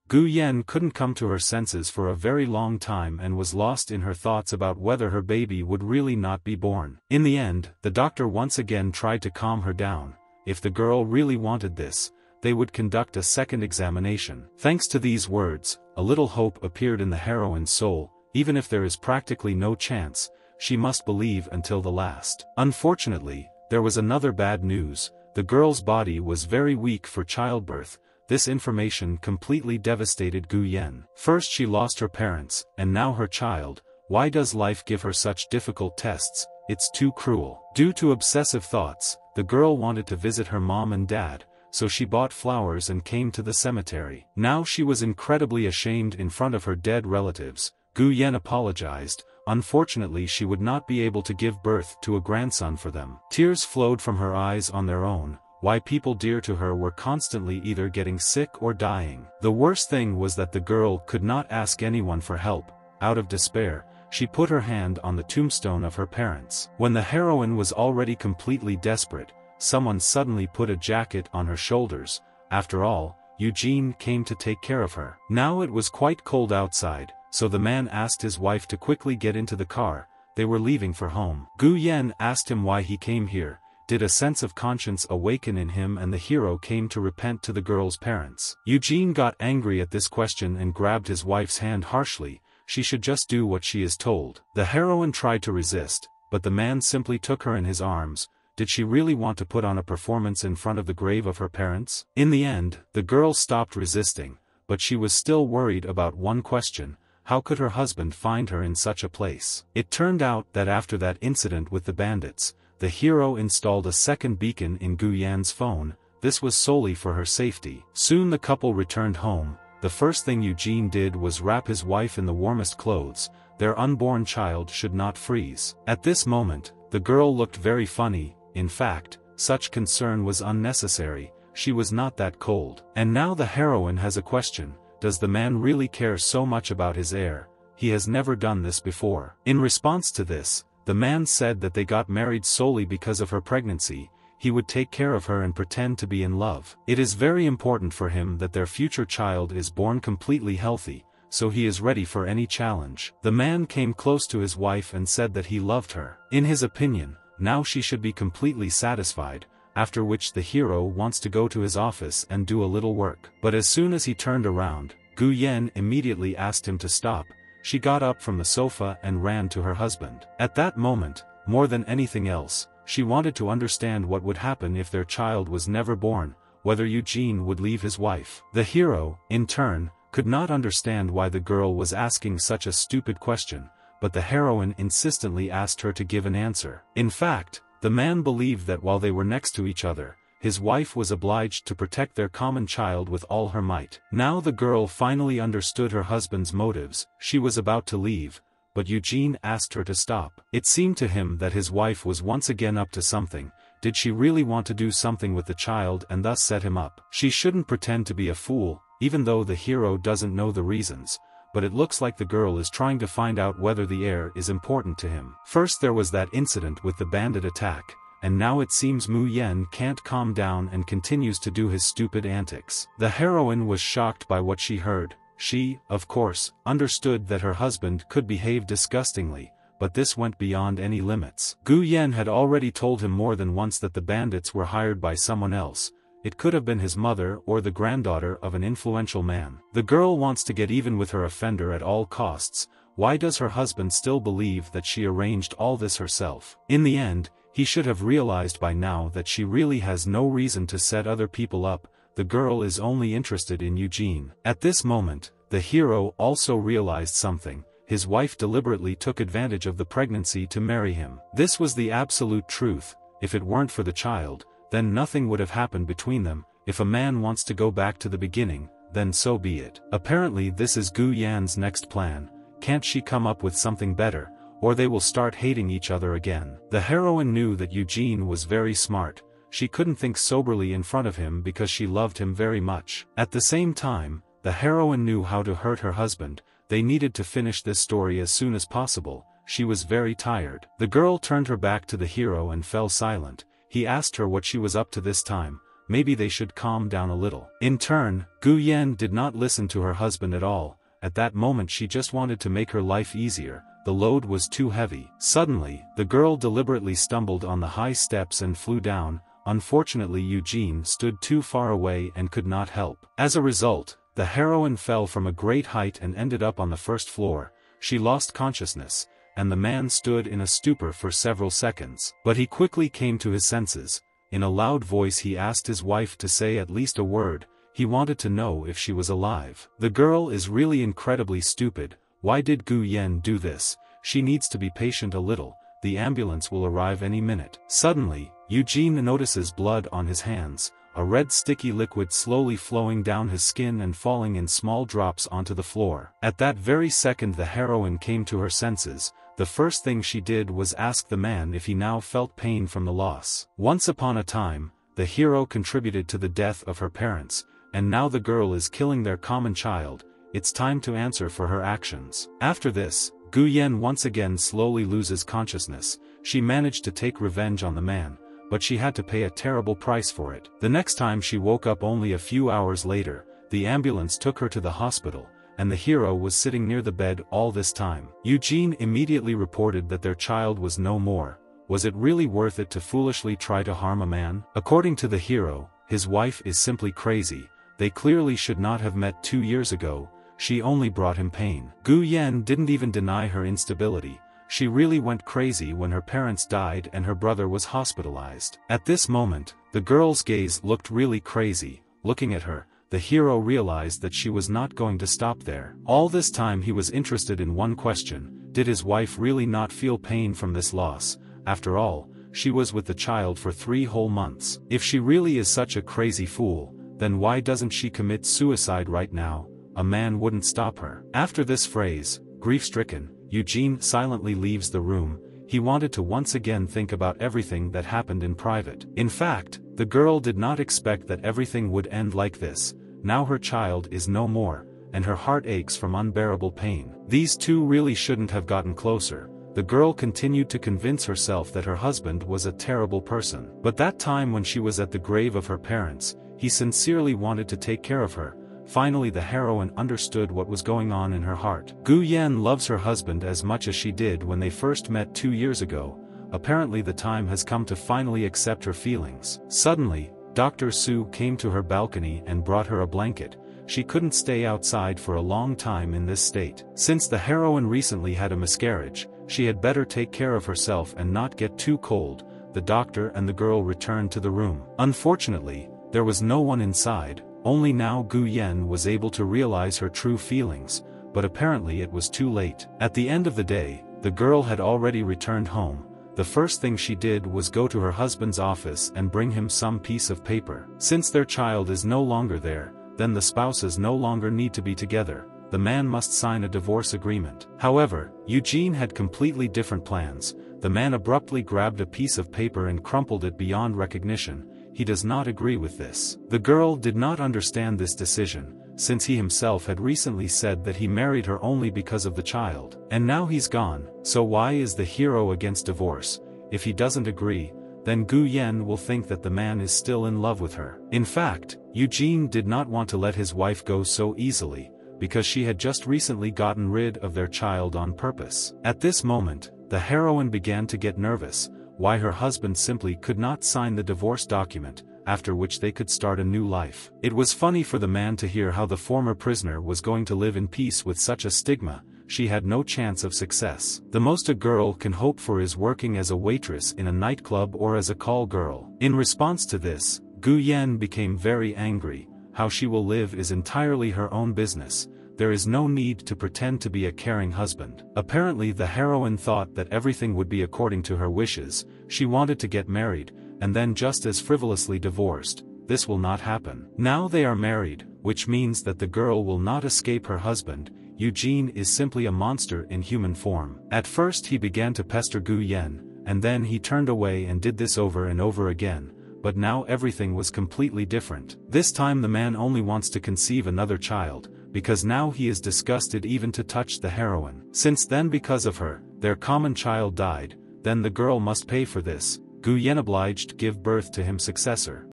Speaker 1: Gu Yen couldn't come to her senses for a very long time and was lost in her thoughts about whether her baby would really not be born. In the end, the doctor once again tried to calm her down. If the girl really wanted this, they would conduct a second examination. Thanks to these words, a little hope appeared in the heroine's soul. Even if there is practically no chance, she must believe until the last. Unfortunately, there was another bad news. The girl's body was very weak for childbirth. This information completely devastated Gu Yen. First she lost her parents, and now her child. Why does life give her such difficult tests? It's too cruel. Due to obsessive thoughts, the girl wanted to visit her mom and dad, so she bought flowers and came to the cemetery. Now she was incredibly ashamed in front of her dead relatives. Gu Yen apologized. Unfortunately she would not be able to give birth to a grandson for them. Tears flowed from her eyes on their own. Why people dear to her were constantly either getting sick or dying. The worst thing was that the girl could not ask anyone for help. Out of despair, she put her hand on the tombstone of her parents. When the heroine was already completely desperate, someone suddenly put a jacket on her shoulders. After all, Eugene came to take care of her. Now it was quite cold outside, so the man asked his wife to quickly get into the car. They were leaving for home. Gu Yen asked him why he came here. Did a sense of conscience awaken in him, and the hero came to repent to the girl's parents? Eugene got angry at this question and grabbed his wife's hand harshly. She should just do what she is told. The heroine tried to resist, but the man simply took her in his arms. Did she really want to put on a performance in front of the grave of her parents? In the end, the girl stopped resisting, but she was still worried about one question. How could her husband find her in such a place? It turned out that after that incident with the bandits, the hero installed a second beacon in Gu Yan's phone. This was solely for her safety. Soon the couple returned home. The first thing Eugene did was wrap his wife in the warmest clothes. Their unborn child should not freeze. At this moment, the girl looked very funny. In fact, such concern was unnecessary. She was not that cold. And now the heroine has a question. Does the man really care so much about his heir? He has never done this before. In response to this, the man said that they got married solely because of her pregnancy. He would take care of her and pretend to be in love. It is very important for him that their future child is born completely healthy, so he is ready for any challenge. The man came close to his wife and said that he loved her. In his opinion, now she should be completely satisfied, after which the hero wants to go to his office and do a little work. But as soon as he turned around, Gu Yen immediately asked him to stop. She got up from the sofa and ran to her husband. At that moment, more than anything else, she wanted to understand what would happen if their child was never born, whether Eugene would leave his wife. The hero, in turn, could not understand why the girl was asking such a stupid question, but the heroine insistently asked her to give an answer. In fact, the man believed that while they were next to each other, his wife was obliged to protect their common child with all her might. Now the girl finally understood her husband's motives. She was about to leave, but Eugene asked her to stop. It seemed to him that his wife was once again up to something. Did she really want to do something with the child and thus set him up? She shouldn't pretend to be a fool, even though the hero doesn't know the reasons. But it looks like the girl is trying to find out whether the heir is important to him. First there was that incident with the bandit attack, and now it seems Mu Yen can't calm down and continues to do his stupid antics. The heroine was shocked by what she heard. She, of course, understood that her husband could behave disgustingly, but this went beyond any limits. Gu Yan had already told him more than once that the bandits were hired by someone else. It could have been his mother or the granddaughter of an influential man. The girl wants to get even with her offender at all costs. Why does her husband still believe that she arranged all this herself? In the end, he should have realized by now that she really has no reason to set other people up. The girl is only interested in Eugene. At this moment, the hero also realized something. His wife deliberately took advantage of the pregnancy to marry him. This was the absolute truth. If it weren't for the child, then nothing would have happened between them. If a man wants to go back to the beginning, then so be it. Apparently this is Gu Yan's next plan. Can't she come up with something better, or they will start hating each other again? The heroine knew that Eugene was very smart. She couldn't think soberly in front of him because she loved him very much. At the same time, the heroine knew how to hurt her husband. They needed to finish this story as soon as possible. She was very tired. The girl turned her back to the hero and fell silent. He asked her what she was up to this time. Maybe they should calm down a little. In turn, Gu Yan did not listen to her husband at all. At that moment she just wanted to make her life easier. The load was too heavy. Suddenly, the girl deliberately stumbled on the high steps and flew down. Unfortunately, Eugene stood too far away and could not help. As a result, the heroine fell from a great height and ended up on the first floor. She lost consciousness, and the man stood in a stupor for several seconds. But he quickly came to his senses. In a loud voice he asked his wife to say at least a word. He wanted to know if she was alive. The girl is really incredibly stupid. Why did Gu Yan do this? She needs to be patient a little. The ambulance will arrive any minute. Suddenly, Eugene notices blood on his hands. A red sticky liquid slowly flowing down his skin and falling in small drops onto the floor. At that very second the heroine came to her senses. The first thing she did was ask the man if he now felt pain from the loss. Once upon a time, the hero contributed to the death of her parents, and now the girl is killing their common child. It's time to answer for her actions. After this, Gu Yan once again slowly loses consciousness. She managed to take revenge on the man, but she had to pay a terrible price for it. The next time she woke up only a few hours later. The ambulance took her to the hospital, and the hero was sitting near the bed all this time. Eugene immediately reported that their child was no more. Was it really worth it to foolishly try to harm a man? According to the hero, his wife is simply crazy. They clearly should not have met 2 years ago. She only brought him pain. Gu Yan didn't even deny her instability. She really went crazy when her parents died and her brother was hospitalized. At this moment, the girl's gaze looked really crazy. Looking at her, the hero realized that she was not going to stop there. All this time he was interested in one question. Did his wife really not feel pain from this loss? After all, she was with the child for 3 whole months. If she really is such a crazy fool, then why doesn't she commit suicide right now? A man wouldn't stop her. After this phrase, grief-stricken, Eugene silently leaves the room. He wanted to once again think about everything that happened in private. In fact, the girl did not expect that everything would end like this. Now her child is no more, and her heart aches from unbearable pain. These two really shouldn't have gotten closer. The girl continued to convince herself that her husband was a terrible person. But that time when she was at the grave of her parents, he sincerely wanted to take care of her. Finally the heroine understood what was going on in her heart. Gu Yan loves her husband as much as she did when they first met 2 years ago. Apparently the time has come to finally accept her feelings. Suddenly, Dr. Su came to her balcony and brought her a blanket. She couldn't stay outside for a long time in this state. Since the heroine recently had a miscarriage, she had better take care of herself and not get too cold. The doctor and the girl returned to the room. Unfortunately, there was no one inside. Only now Gu Yan was able to realize her true feelings, but apparently it was too late. At the end of the day, the girl had already returned home. The first thing she did was go to her husband's office and bring him some piece of paper. Since their child is no longer there, then the spouses no longer need to be together. The man must sign a divorce agreement. However, Eugene had completely different plans. The man abruptly grabbed a piece of paper and crumpled it beyond recognition. He does not agree with this. The girl did not understand this decision, since he himself had recently said that he married her only because of the child. And now he's gone, so why is the hero against divorce? If he doesn't agree, then Gu Yan will think that the man is still in love with her. In fact, Eugene did not want to let his wife go so easily, because she had just recently gotten rid of their child on purpose. At this moment, the heroine began to get nervous, why her husband simply could not sign the divorce document, after which they could start a new life. It was funny for the man to hear how the former prisoner was going to live in peace with such a stigma. She had no chance of success. The most a girl can hope for is working as a waitress in a nightclub or as a call girl. In response to this, Gu Yen became very angry. How she will live is entirely her own business. There is no need to pretend to be a caring husband. Apparently the heroine thought that everything would be according to her wishes. She wanted to get married, and then just as frivolously divorced. This will not happen. Now they are married, which means that the girl will not escape her husband. Eugene is simply a monster in human form. At first he began to pester Gu Yen, and then he turned away and did this over and over again, but now everything was completely different. This time the man only wants to conceive another child, because now he is disgusted even to touch the heroine. Since then because of her, their common child died, then the girl must pay for this. Gu Yen obliged give birth to him successor.